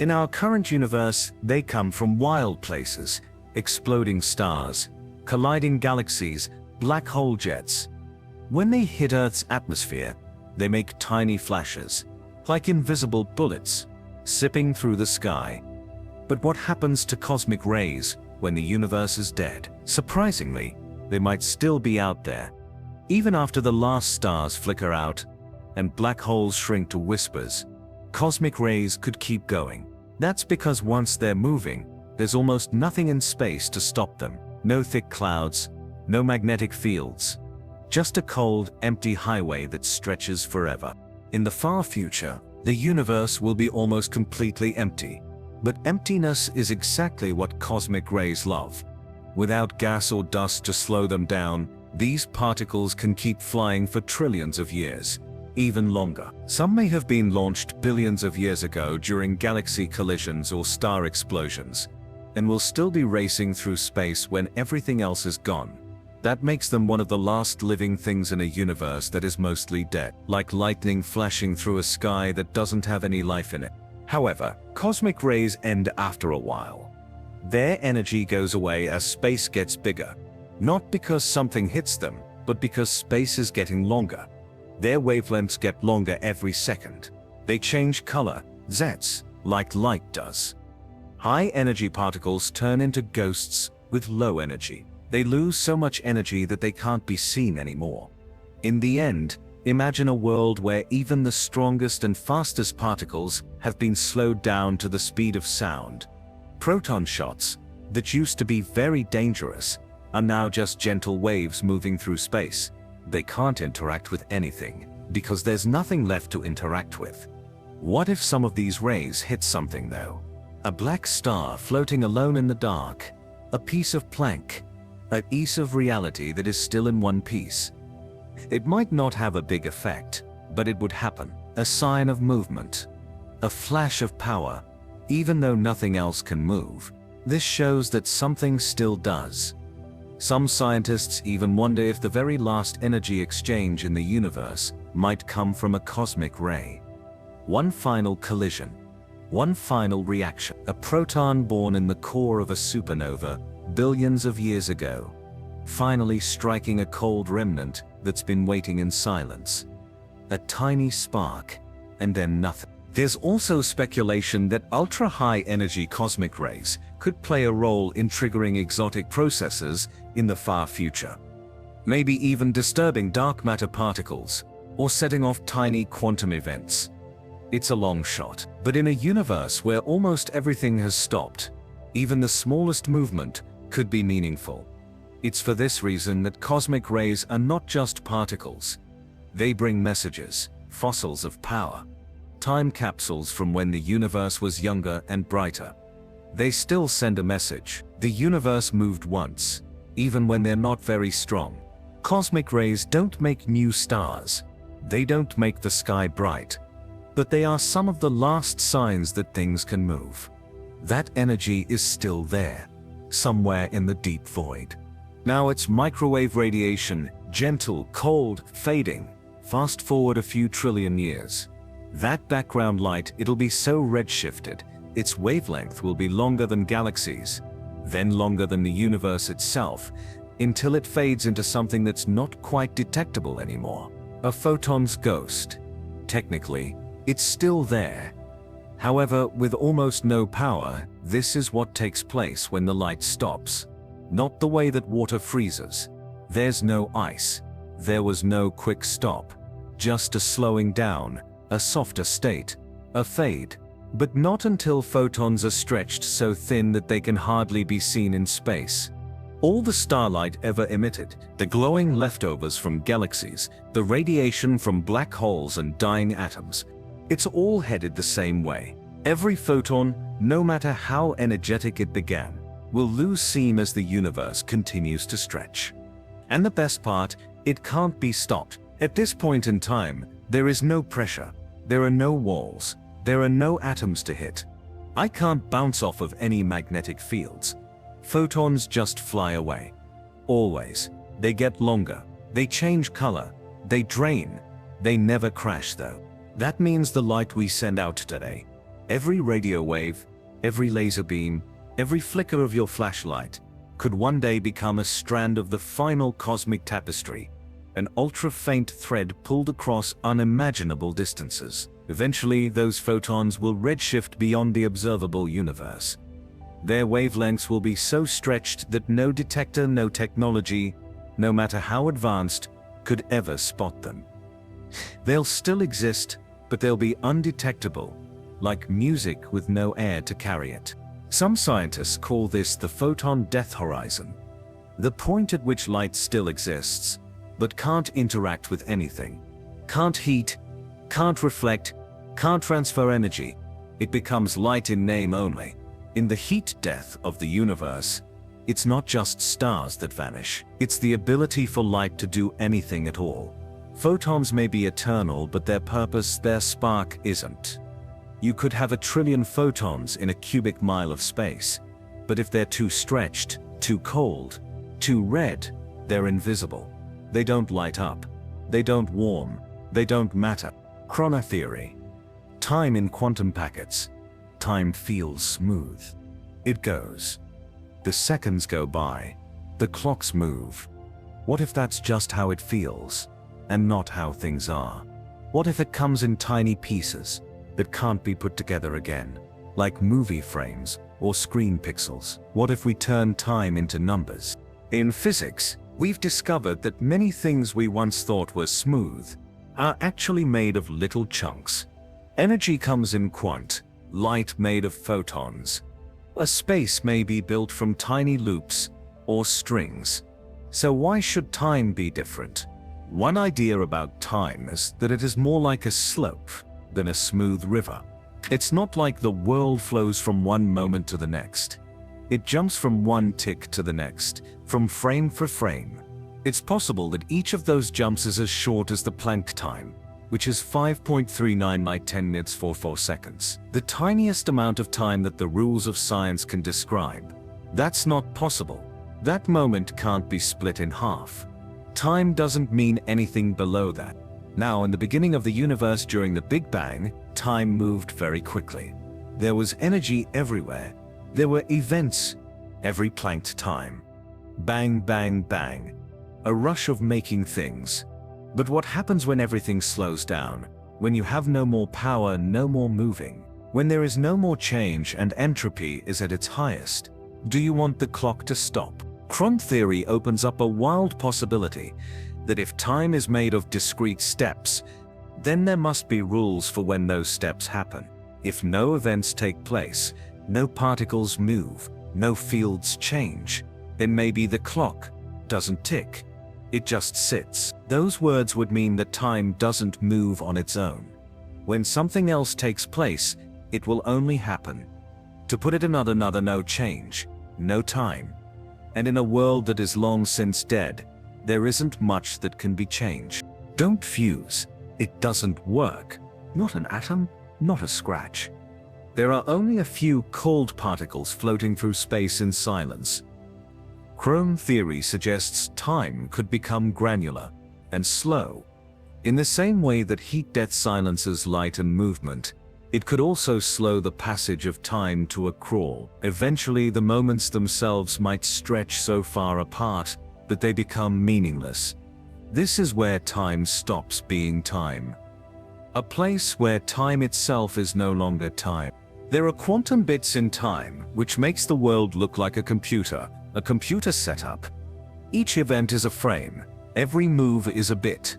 In our current universe, they come from wild places, exploding stars, colliding galaxies, black hole jets. When they hit Earth's atmosphere, they make tiny flashes, like invisible bullets, zipping through the sky. But what happens to cosmic rays when the universe is dead? Surprisingly, they might still be out there. Even after the last stars flicker out and black holes shrink to whispers, cosmic rays could keep going. That's because once they're moving, there's almost nothing in space to stop them. No thick clouds, no magnetic fields, just a cold, empty highway that stretches forever. In the far future, the universe will be almost completely empty. But emptiness is exactly what cosmic rays love. Without gas or dust to slow them down, these particles can keep flying for trillions of years, even longer. Some may have been launched billions of years ago during galaxy collisions or star explosions, and will still be racing through space when everything else is gone. That makes them one of the last living things in a universe that is mostly dead, like lightning flashing through a sky that doesn't have any life in it. However, cosmic rays end after a while. Their energy goes away as space gets bigger, not because something hits them, but because space is getting longer. Their wavelengths get longer every second. They change color, Zs, like light does. High-energy particles turn into ghosts with low energy. They lose so much energy that they can't be seen anymore. In the end, imagine a world where even the strongest and fastest particles have been slowed down to the speed of sound. Proton shots, that used to be very dangerous, are now just gentle waves moving through space. They can't interact with anything, because there's nothing left to interact with. What if some of these rays hit something though? A black star floating alone in the dark, a piece of plank, a piece of reality that is still in one piece. It might not have a big effect, but it would happen. A sign of movement, a flash of power, even though nothing else can move. This shows that something still does. Some scientists even wonder if the very last energy exchange in the universe might come from a cosmic ray. One final collision, one final reaction. A proton born in the core of a supernova billions of years ago, finally striking a cold remnant that's been waiting in silence. A tiny spark, and then nothing. There's also speculation that ultra-high energy cosmic rays could play a role in triggering exotic processes in the far future. Maybe even disturbing dark matter particles, or setting off tiny quantum events. It's a long shot, but in a universe where almost everything has stopped, even the smallest movement could be meaningful. It's for this reason that cosmic rays are not just particles. They bring messages, fossils of power, time capsules from when the universe was younger and brighter. They still send a message. The universe moved once, even when they're not very strong. Cosmic rays don't make new stars. They don't make the sky bright. But they are some of the last signs that things can move. That energy is still there, somewhere in the deep void. Now it's microwave radiation, gentle, cold, fading. Fast forward a few trillion years. That background light, it'll be so redshifted, its wavelength will be longer than galaxies, then longer than the universe itself, until it fades into something that's not quite detectable anymore. A photon's ghost. Technically, it's still there. However, with almost no power, this is what takes place when the light stops. Not the way that water freezes. There's no ice. There was no quick stop. Just a slowing down, a softer state, a fade. But not until photons are stretched so thin that they can hardly be seen in space. All the starlight ever emitted, the glowing leftovers from galaxies, the radiation from black holes and dying atoms, it's all headed the same way. Every photon, no matter how energetic it began, will lose steam as the universe continues to stretch. And the best part, it can't be stopped. At this point in time, there is no pressure. There are no walls. There are no atoms to hit. I can't bounce off of any magnetic fields. Photons just fly away. Always. They get longer. They change color. They drain. They never crash though. That means the light we send out today, every radio wave, every laser beam, every flicker of your flashlight, could one day become a strand of the final cosmic tapestry, an ultra-faint thread pulled across unimaginable distances. Eventually, those photons will redshift beyond the observable universe. Their wavelengths will be so stretched that no detector, no technology, no matter how advanced, could ever spot them. They'll still exist, but they'll be undetectable, like music with no air to carry it. Some scientists call this the photon death horizon, the point at which light still exists, but can't interact with anything, can't heat, can't reflect, Can't transfer energy. It becomes light in name only. In the heat death of the universe, it's not just stars that vanish. It's the ability for light to do anything at all. Photons may be eternal, but their purpose, their spark, isn't. You could have 1 trillion photons in a cubic mile of space, but if they're too stretched, too cold, too red, they're invisible. They don't light up. They don't warm. They don't matter. Chrono theory. Time in quantum packets. Time feels smooth. It goes. The seconds go by. The clocks move. What if that's just how it feels, and not how things are? What if it comes in tiny pieces that can't be put together again, like movie frames or screen pixels? What if we turn time into numbers? In physics, we've discovered that many things we once thought were smooth are actually made of little chunks. Energy comes in quant, light made of photons. A space may be built from tiny loops or strings. So why should time be different? One idea about time is that it is more like a slope than a smooth river. It's not like the world flows from one moment to the next. It jumps from one tick to the next, from frame for frame. It's possible that each of those jumps is as short as the Planck time, which is 5.39 by 10 minutes 44 seconds. The tiniest amount of time that the rules of science can describe. That's not possible. That moment can't be split in half. Time doesn't mean anything below that. Now, in the beginning of the universe during the Big Bang, time moved very quickly. There was energy everywhere. There were events every Plancked time. Bang, bang, bang. A rush of making things. But what happens when everything slows down? When you have no more power, no more moving? When there is no more change and entropy is at its highest? Do you want the clock to stop? Quantum theory opens up a wild possibility that if time is made of discrete steps, then there must be rules for when those steps happen. If no events take place, no particles move, no fields change, then maybe the clock doesn't tick. It just sits. Those words would mean that time doesn't move on its own. When something else takes place, it will only happen. To put it another, no change, no time. And in a world that is long since dead, there isn't much that can be changed. Don't fuse. It doesn't work. Not an atom, not a scratch. There are only a few cold particles floating through space in silence. Quantum theory suggests time could become granular and slow. In the same way that heat death silences light and movement, it could also slow the passage of time to a crawl. Eventually, the moments themselves might stretch so far apart that they become meaningless. This is where time stops being time. A place where time itself is no longer time. There are quantum bits in time, which makes the world look like a computer setup. Each event is a frame. Every move is a bit.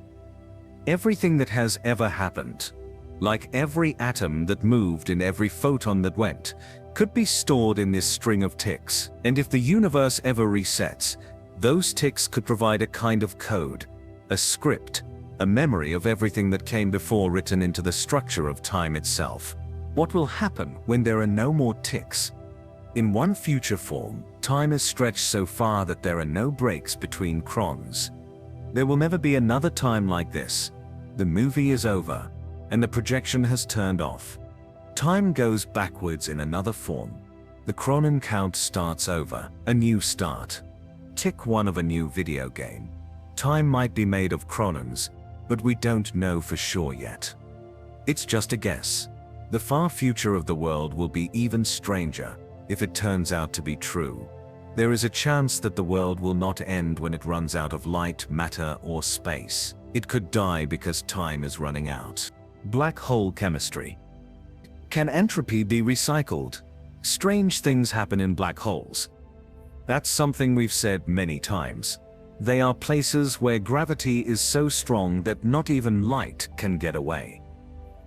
Everything that has ever happened, like every atom that moved in every photon that went, could be stored in this string of ticks. And if the universe ever resets, those ticks could provide a kind of code, a script, a memory of everything that came before written into the structure of time itself. What will happen when there are no more ticks? In one future form, time is stretched so far that there are no breaks between crons. There will never be another time like this. The movie is over, and the projection has turned off. Time goes backwards in another form. The chronon count starts over, a new start. Tick 1 of a new video game. Time might be made of chronons, but we don't know for sure yet. It's just a guess. The far future of the world will be even stranger if it turns out to be true. There is a chance that the world will not end when it runs out of light, matter, or space. It could die because time is running out. Black hole chemistry. Can entropy be recycled? Strange things happen in black holes. That's something we've said many times. They are places where gravity is so strong that not even light can get away.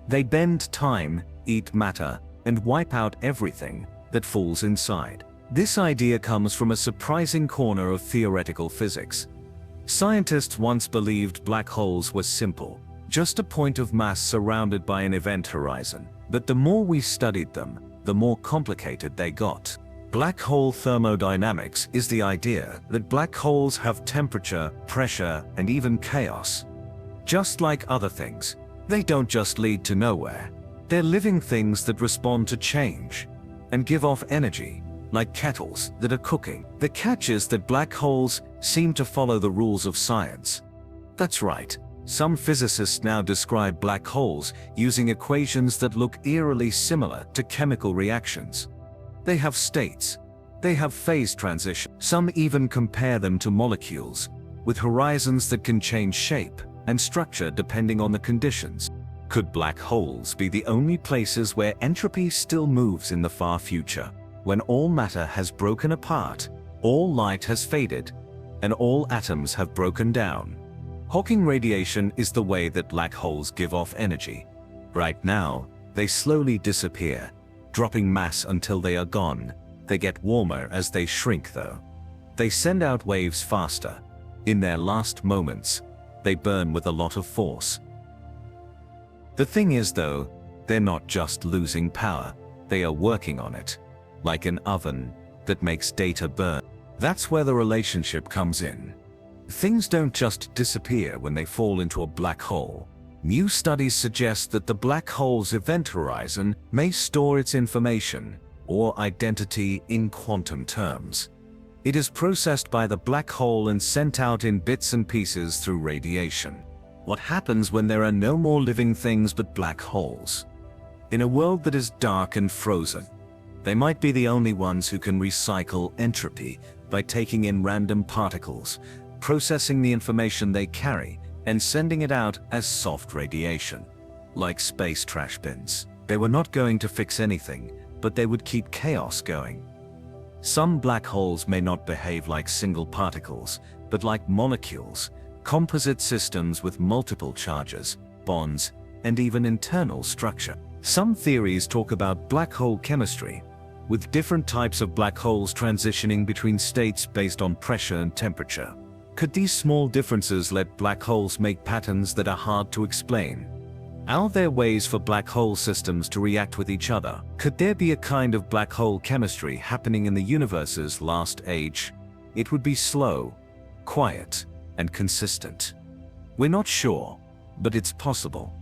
They bend time, eat matter, and wipe out everything that falls inside. This idea comes from a surprising corner of theoretical physics. Scientists once believed black holes were simple, just a point of mass surrounded by an event horizon. But the more we studied them, the more complicated they got. Black hole thermodynamics is the idea that black holes have temperature, pressure, and even chaos. Just like other things, they don't just lead to nowhere. They're living things that respond to change and give off energy, like kettles that are cooking. The catch is that black holes seem to follow the rules of science. That's right. Some physicists now describe black holes using equations that look eerily similar to chemical reactions. They have states. They have phase transition. Some even compare them to molecules, with horizons that can change shape and structure depending on the conditions. Could black holes be the only places where entropy still moves in the far future, when all matter has broken apart, all light has faded, and all atoms have broken down? Hawking radiation is the way that black holes give off energy. Right now, they slowly disappear, dropping mass until they are gone. They get warmer as they shrink though. They send out waves faster. In their last moments, they burn with a lot of force. The thing is though, they're not just losing power, they are working on it. Like an oven that makes data burn. That's where the relationship comes in. Things don't just disappear when they fall into a black hole. New studies suggest that the black hole's event horizon may store its information or identity in quantum terms. It is processed by the black hole and sent out in bits and pieces through radiation. What happens when there are no more living things but black holes? In a world that is dark and frozen, they might be the only ones who can recycle entropy by taking in random particles, processing the information they carry, and sending it out as soft radiation. Like space trash bins. They were not going to fix anything, but they would keep chaos going. Some black holes may not behave like single particles, but like molecules, composite systems with multiple charges, bonds, and even internal structure. Some theories talk about black hole chemistry, with different types of black holes transitioning between states based on pressure and temperature. Could these small differences let black holes make patterns that are hard to explain? Are there ways for black hole systems to react with each other? Could there be a kind of black hole chemistry happening in the universe's last age? It would be slow, quiet, and consistent. We're not sure, but it's possible.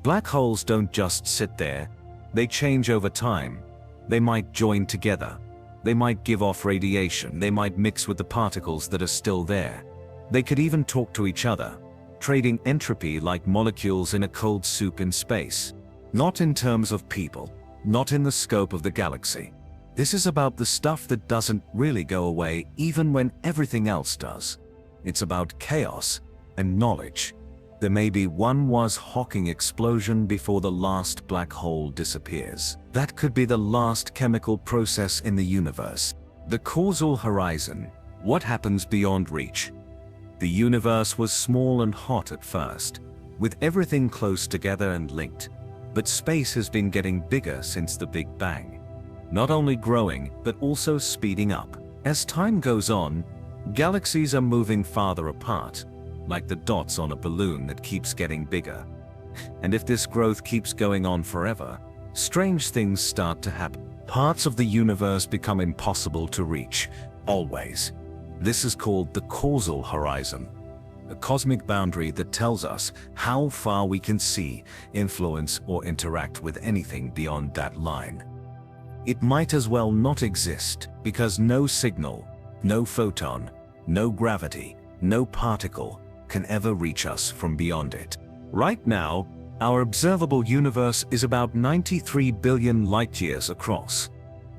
Black holes don't just sit there. They change over time. They might join together. They might give off radiation. They might mix with the particles that are still there. They could even talk to each other, trading entropy like molecules in a cold soup in space. Not in terms of people, not in the scope of the galaxy. This is about the stuff that doesn't really go away even when everything else does. It's about chaos and knowledge. There may be one Hawking explosion before the last black hole disappears. That could be the last chemical process in the universe. The causal horizon. What happens beyond reach? The universe was small and hot at first, with everything close together and linked. But space has been getting bigger since the Big Bang. Not only growing, but also speeding up. As time goes on, galaxies are moving farther apart, like the dots on a balloon that keeps getting bigger. And if this growth keeps going on forever, strange things start to happen. Parts of the universe become impossible to reach, always. This is called the causal horizon, a cosmic boundary that tells us how far we can see, influence, or interact with anything beyond that line. It might as well not exist, because no signal, no photon, no gravity, no particle can ever reach us from beyond it. Right now, our observable universe is about 93 billion light-years across.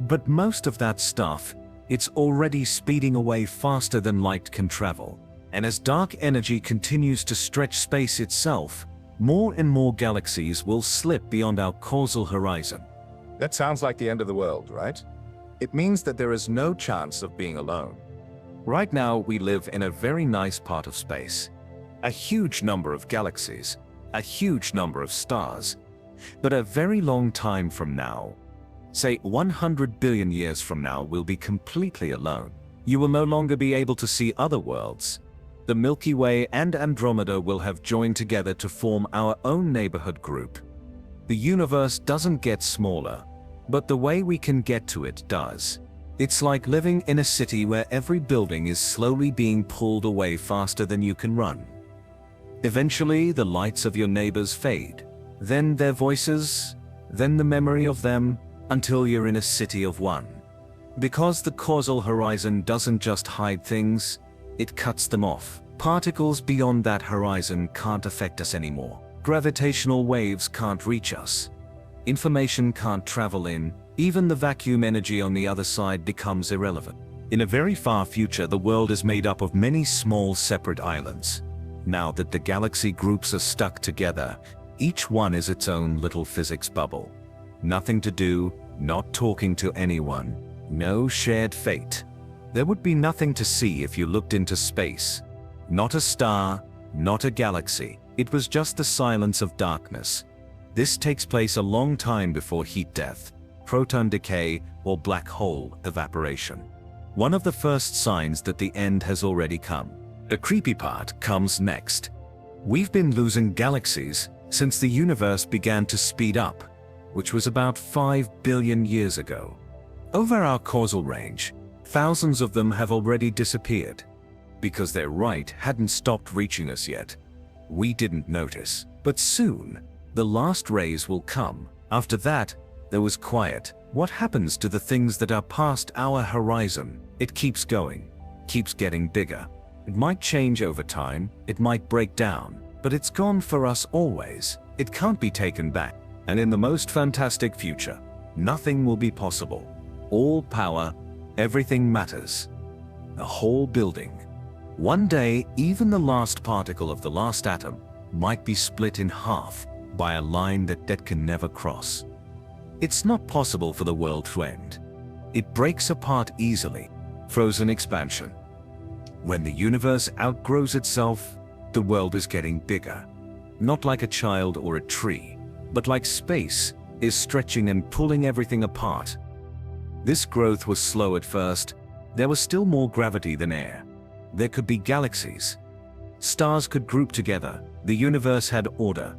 But most of that stuff, it's already speeding away faster than light can travel. And as dark energy continues to stretch space itself, more and more galaxies will slip beyond our causal horizon. That sounds like the end of the world, right? It means that there is no chance of being alone. Right now, we live in a very nice part of space. A huge number of galaxies, a huge number of stars. But a very long time from now, say 100 billion years from now, we'll be completely alone. You will no longer be able to see other worlds. The Milky Way and Andromeda will have joined together to form our own neighborhood group. The universe doesn't get smaller, but the way we can get to it does. It's like living in a city where every building is slowly being pulled away faster than you can run. Eventually, the lights of your neighbors fade, then their voices, then the memory of them, until you're in a city of one. Because the causal horizon doesn't just hide things, it cuts them off. Particles beyond that horizon can't affect us anymore. Gravitational waves can't reach us. Information can't travel in. Even the vacuum energy on the other side becomes irrelevant. In a very far future, the world is made up of many small separate islands. Now that the galaxy groups are stuck together, each one is its own little physics bubble. Nothing to do, not talking to anyone, no shared fate. There would be nothing to see if you looked into space. Not a star, not a galaxy. It was just the silence of darkness. This takes place a long time before heat death, proton decay, or black hole evaporation. One of the first signs that the end has already come. The creepy part comes next. We've been losing galaxies since the universe began to speed up, which was about 5 billion years ago. Over our causal range, thousands of them have already disappeared. Because their light hadn't stopped reaching us yet, we didn't notice. But soon, the last rays will come. After that, there was quiet. What happens to the things that are past our horizon? It keeps going, keeps getting bigger. It might change over time, it might break down, but it's gone for us always. It can't be taken back. And in the most fantastic future, nothing will be possible. All power, everything matters. A whole building. One day, even the last particle of the last atom might be split in half by a line that can never cross. It's not possible for the world to end. It breaks apart easily. Frozen expansion. When the universe outgrows itself, the world is getting bigger. Not like a child or a tree, but like space is stretching and pulling everything apart. This growth was slow at first. There was still more gravity than air. There could be galaxies. Stars could group together. The universe had order.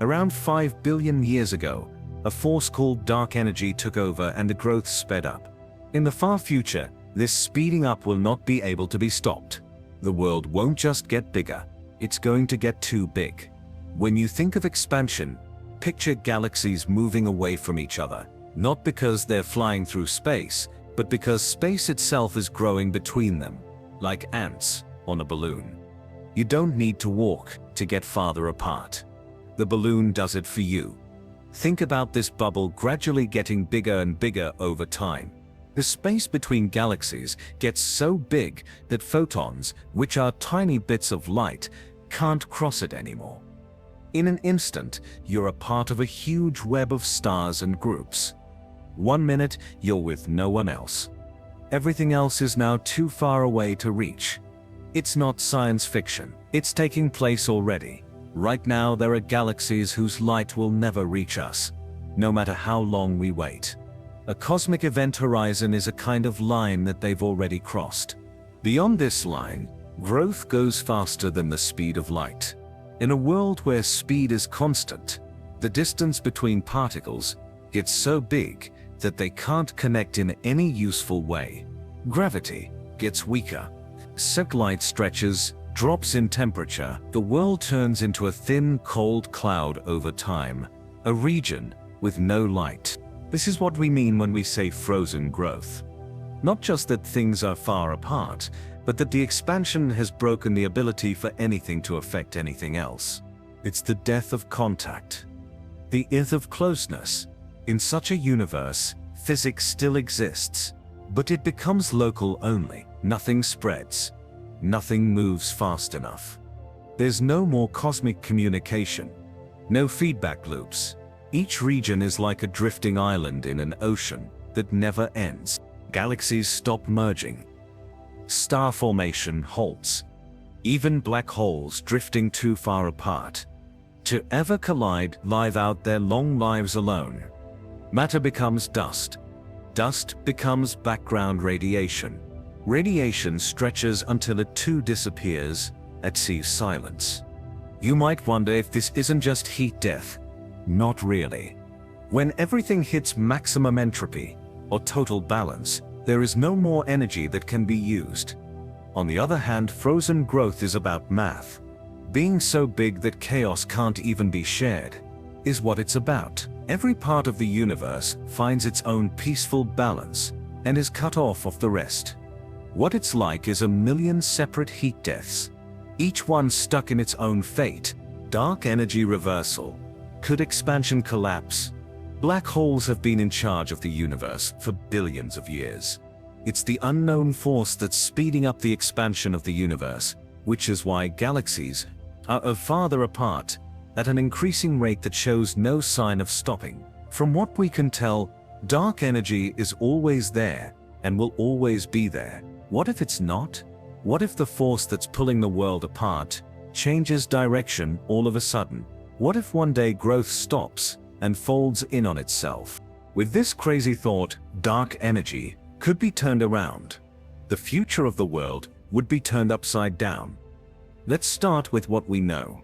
Around 5 billion years ago, a force called dark energy took over and the growth sped up. In the far future, this speeding up will not be able to be stopped. The world won't just get bigger, it's going to get too big. When you think of expansion, picture galaxies moving away from each other, not because they're flying through space, but because space itself is growing between them, like ants on a balloon. You don't need to walk to get farther apart. The balloon does it for you. Think about this bubble gradually getting bigger and bigger over time. The space between galaxies gets so big that photons, which are tiny bits of light, can't cross it anymore. In an instant, you're a part of a huge web of stars and groups. One minute, you're with no one else. Everything else is now too far away to reach. It's not science fiction. It's taking place already. Right now, there are galaxies whose light will never reach us, no matter how long we wait. A cosmic event horizon is a kind of line that they've already crossed. Beyond this line, growth goes faster than the speed of light. In a world where speed is constant, the distance between particles gets so big that they can't connect in any useful way. Gravity gets weaker. Light stretches, drops in temperature. The world turns into a thin, cold cloud over time, a region with no light. This is what we mean when we say frozen growth. Not just that things are far apart, but that the expansion has broken the ability for anything to affect anything else. It's the death of contact, the death of closeness. In such a universe, physics still exists, but it becomes local only. Nothing spreads. Nothing moves fast enough. There's no more cosmic communication, no feedback loops. Each region is like a drifting island in an ocean that never ends. Galaxies stop merging. Star formation halts. Even black holes drifting too far apart to ever collide live out their long lives alone. Matter becomes dust. Dust becomes background radiation. Radiation stretches until it too disappears, achieves silence. You might wonder if this isn't just heat death. Not really. When everything hits maximum entropy, or total balance, there is no more energy that can be used. On the other hand, frozen growth is about math. Being so big that chaos can't even be shared is what it's about. Every part of the universe finds its own peaceful balance and is cut off of the rest. What it's like is a million separate heat deaths, each one stuck in its own fate. Dark energy reversal. Could expansion collapse? Black holes have been in charge of the universe for billions of years. It's the unknown force that's speeding up the expansion of the universe, which is why galaxies are farther apart at an increasing rate that shows no sign of stopping. From what we can tell, dark energy is always there and will always be there. What if it's not? What if the force that's pulling the world apart changes direction all of a sudden? What if one day growth stops and folds in on itself? With this crazy thought, dark energy could be turned around. The future of the world would be turned upside down. Let's start with what we know.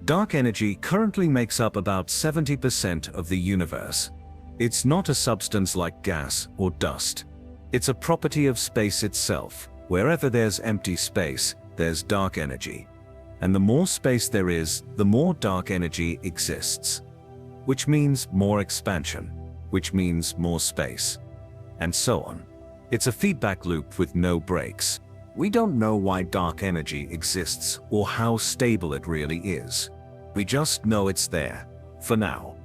Dark energy currently makes up about 70% of the universe. It's not a substance like gas or dust. It's a property of space itself. Wherever there's empty space, there's dark energy. And the more space there is, the more dark energy exists. Which means more expansion, which means more space, and so on. It's a feedback loop with no breaks. We don't know why dark energy exists or how stable it really is. We just know it's there, for now.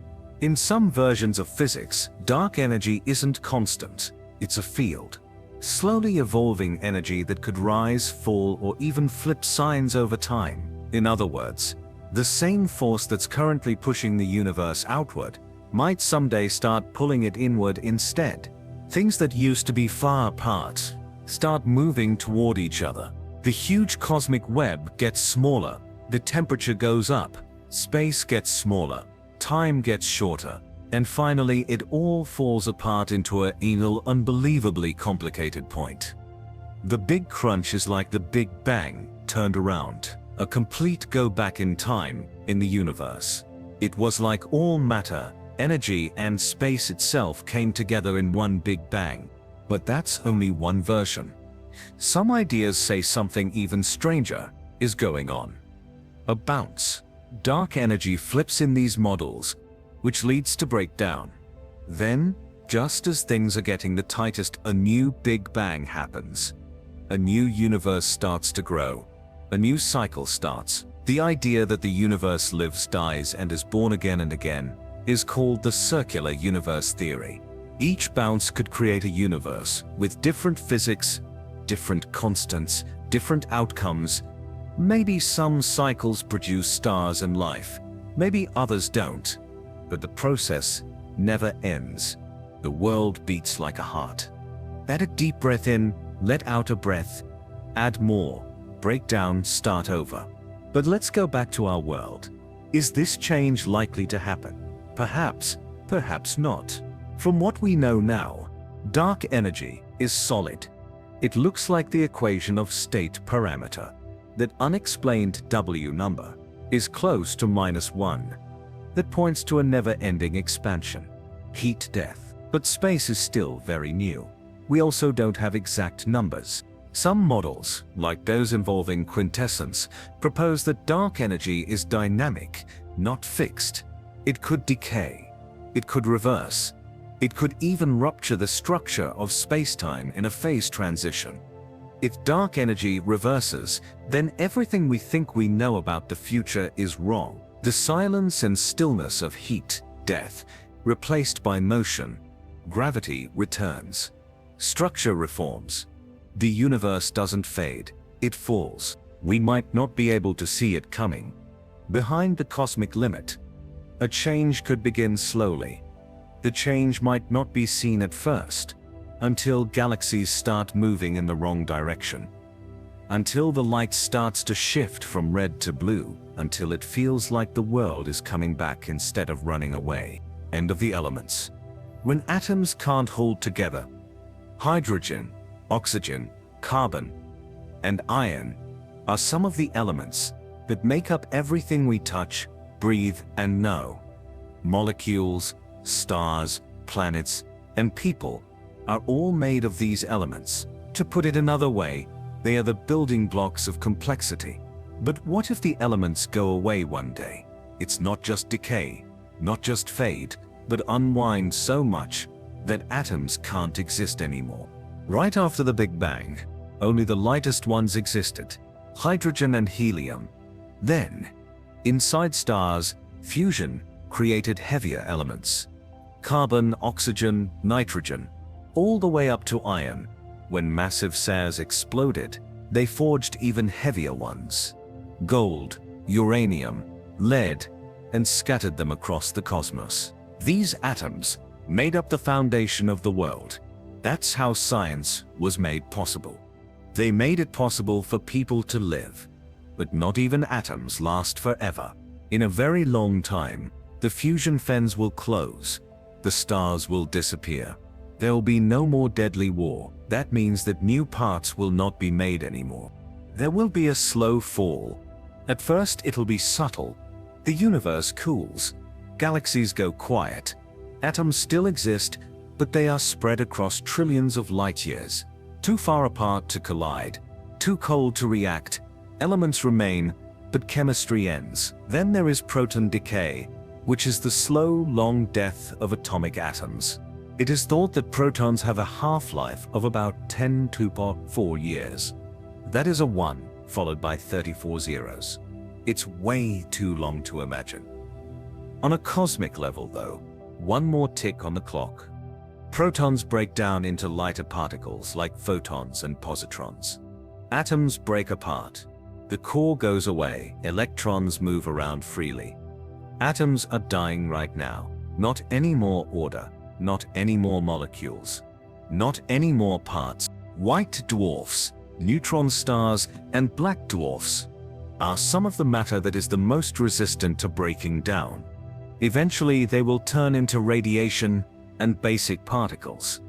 In some versions of physics, dark energy isn't constant. It's a field. Slowly evolving energy that could rise, fall, or even flip signs over time. In other words, the same force that's currently pushing the universe outward might someday start pulling it inward instead. Things that used to be far apart start moving toward each other. The huge cosmic web gets smaller, the temperature goes up, space gets smaller, time gets shorter, and finally it all falls apart into a unbelievably complicated point. The Big Crunch is like the Big Bang turned around, a complete go back in time in the universe. It was like all matter, energy, and space itself came together in one Big Bang. But that's only one version. Some ideas say something even stranger is going on. A bounce. Dark energy flips in these models, which leads to breakdown. Then, just as things are getting the tightest, a new Big Bang happens. A new universe starts to grow. A new cycle starts. The idea that the universe lives, dies, and is born again and again is called the circular universe theory. Each bounce could create a universe with different physics, different constants, different outcomes. Maybe some cycles produce stars and life, maybe others don't. But the process never ends. The world beats like a heart. Add a deep breath in, let out a breath, add more, break down, start over. But let's go back to our world. Is this change likely to happen? Perhaps, perhaps not. From what we know now, dark energy is solid. It looks like the equation of state parameter. That unexplained W number is close to -1. That points to a never-ending expansion. Heat death. But space is still very new. We also don't have exact numbers. Some models, like those involving quintessence, propose that dark energy is dynamic, not fixed. It could decay. It could reverse. It could even rupture the structure of space-time in a phase transition. If dark energy reverses, then everything we think we know about the future is wrong. The silence and stillness of heat, death, replaced by motion. Gravity returns. Structure reforms. The universe doesn't fade, it falls. We might not be able to see it coming. Behind the cosmic limit, a change could begin slowly. The change might not be seen at first, until galaxies start moving in the wrong direction. Until the light starts to shift from red to blue, until it feels like the world is coming back instead of running away. End of the elements. When atoms can't hold together, hydrogen, oxygen, carbon, and iron are some of the elements that make up everything we touch, breathe, and know. Molecules, stars, planets, and people are all made of these elements. To put it another way, they are the building blocks of complexity. But what if the elements go away one day? It's not just decay, not just fade, but unwind so much that atoms can't exist anymore. Right after the Big Bang, only the lightest ones existed, hydrogen and helium. Then, inside stars, fusion created heavier elements. Carbon, oxygen, nitrogen, all the way up to iron. When massive stars exploded, they forged even heavier ones. Gold, uranium, lead, and scattered them across the cosmos. These atoms made up the foundation of the world. That's how science was made possible. They made it possible for people to live. But not even atoms last forever. In a very long time, the fusion fens will close. The stars will disappear. There will be no more deadly war. That means that new parts will not be made anymore. There will be a slow fall. At first it'll be subtle. The universe cools. Galaxies go quiet. Atoms still exist, but they are spread across trillions of light years. Too far apart to collide. Too cold to react. Elements remain, but chemistry ends. Then there is proton decay, which is the slow, long death of atomic atoms. It is thought that protons have a half-life of about 10 to the power 4 years. That is a 1, followed by 34 zeros. It's way too long to imagine. On a cosmic level though, one more tick on the clock. Protons break down into lighter particles like photons and positrons. Atoms break apart. The core goes away, electrons move around freely. Atoms are dying right now. Not any more order, not any more molecules, not any more parts. White dwarfs, neutron stars, and black dwarfs are some of the matter that is the most resistant to breaking down. Eventually they will turn into radiation and basic particles.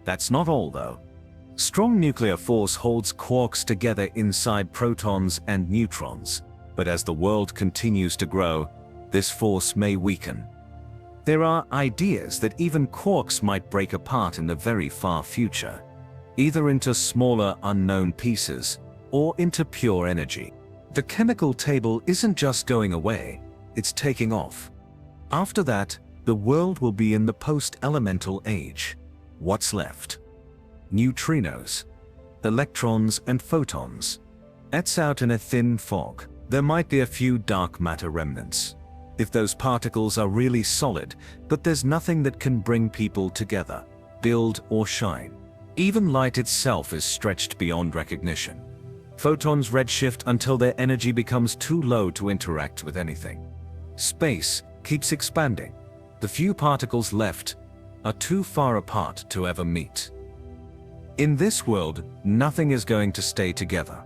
That's not all though. Strong nuclear force holds quarks together inside protons and neutrons, but as the world continues to grow, this force may weaken. There are ideas that even quarks might break apart in the very far future, either into smaller unknown pieces or into pure energy. The chemical table isn't just going away, it's taking off. After that, the world will be in the post-elemental age. What's left? Neutrinos, electrons and photons. That's out in a thin fog. There might be a few dark matter remnants, if those particles are really solid, but there's nothing that can bring people together, build or shine. Even light itself is stretched beyond recognition. Photons redshift until their energy becomes too low to interact with anything. Space keeps expanding. The few particles left are too far apart to ever meet. In this world, nothing is going to stay together.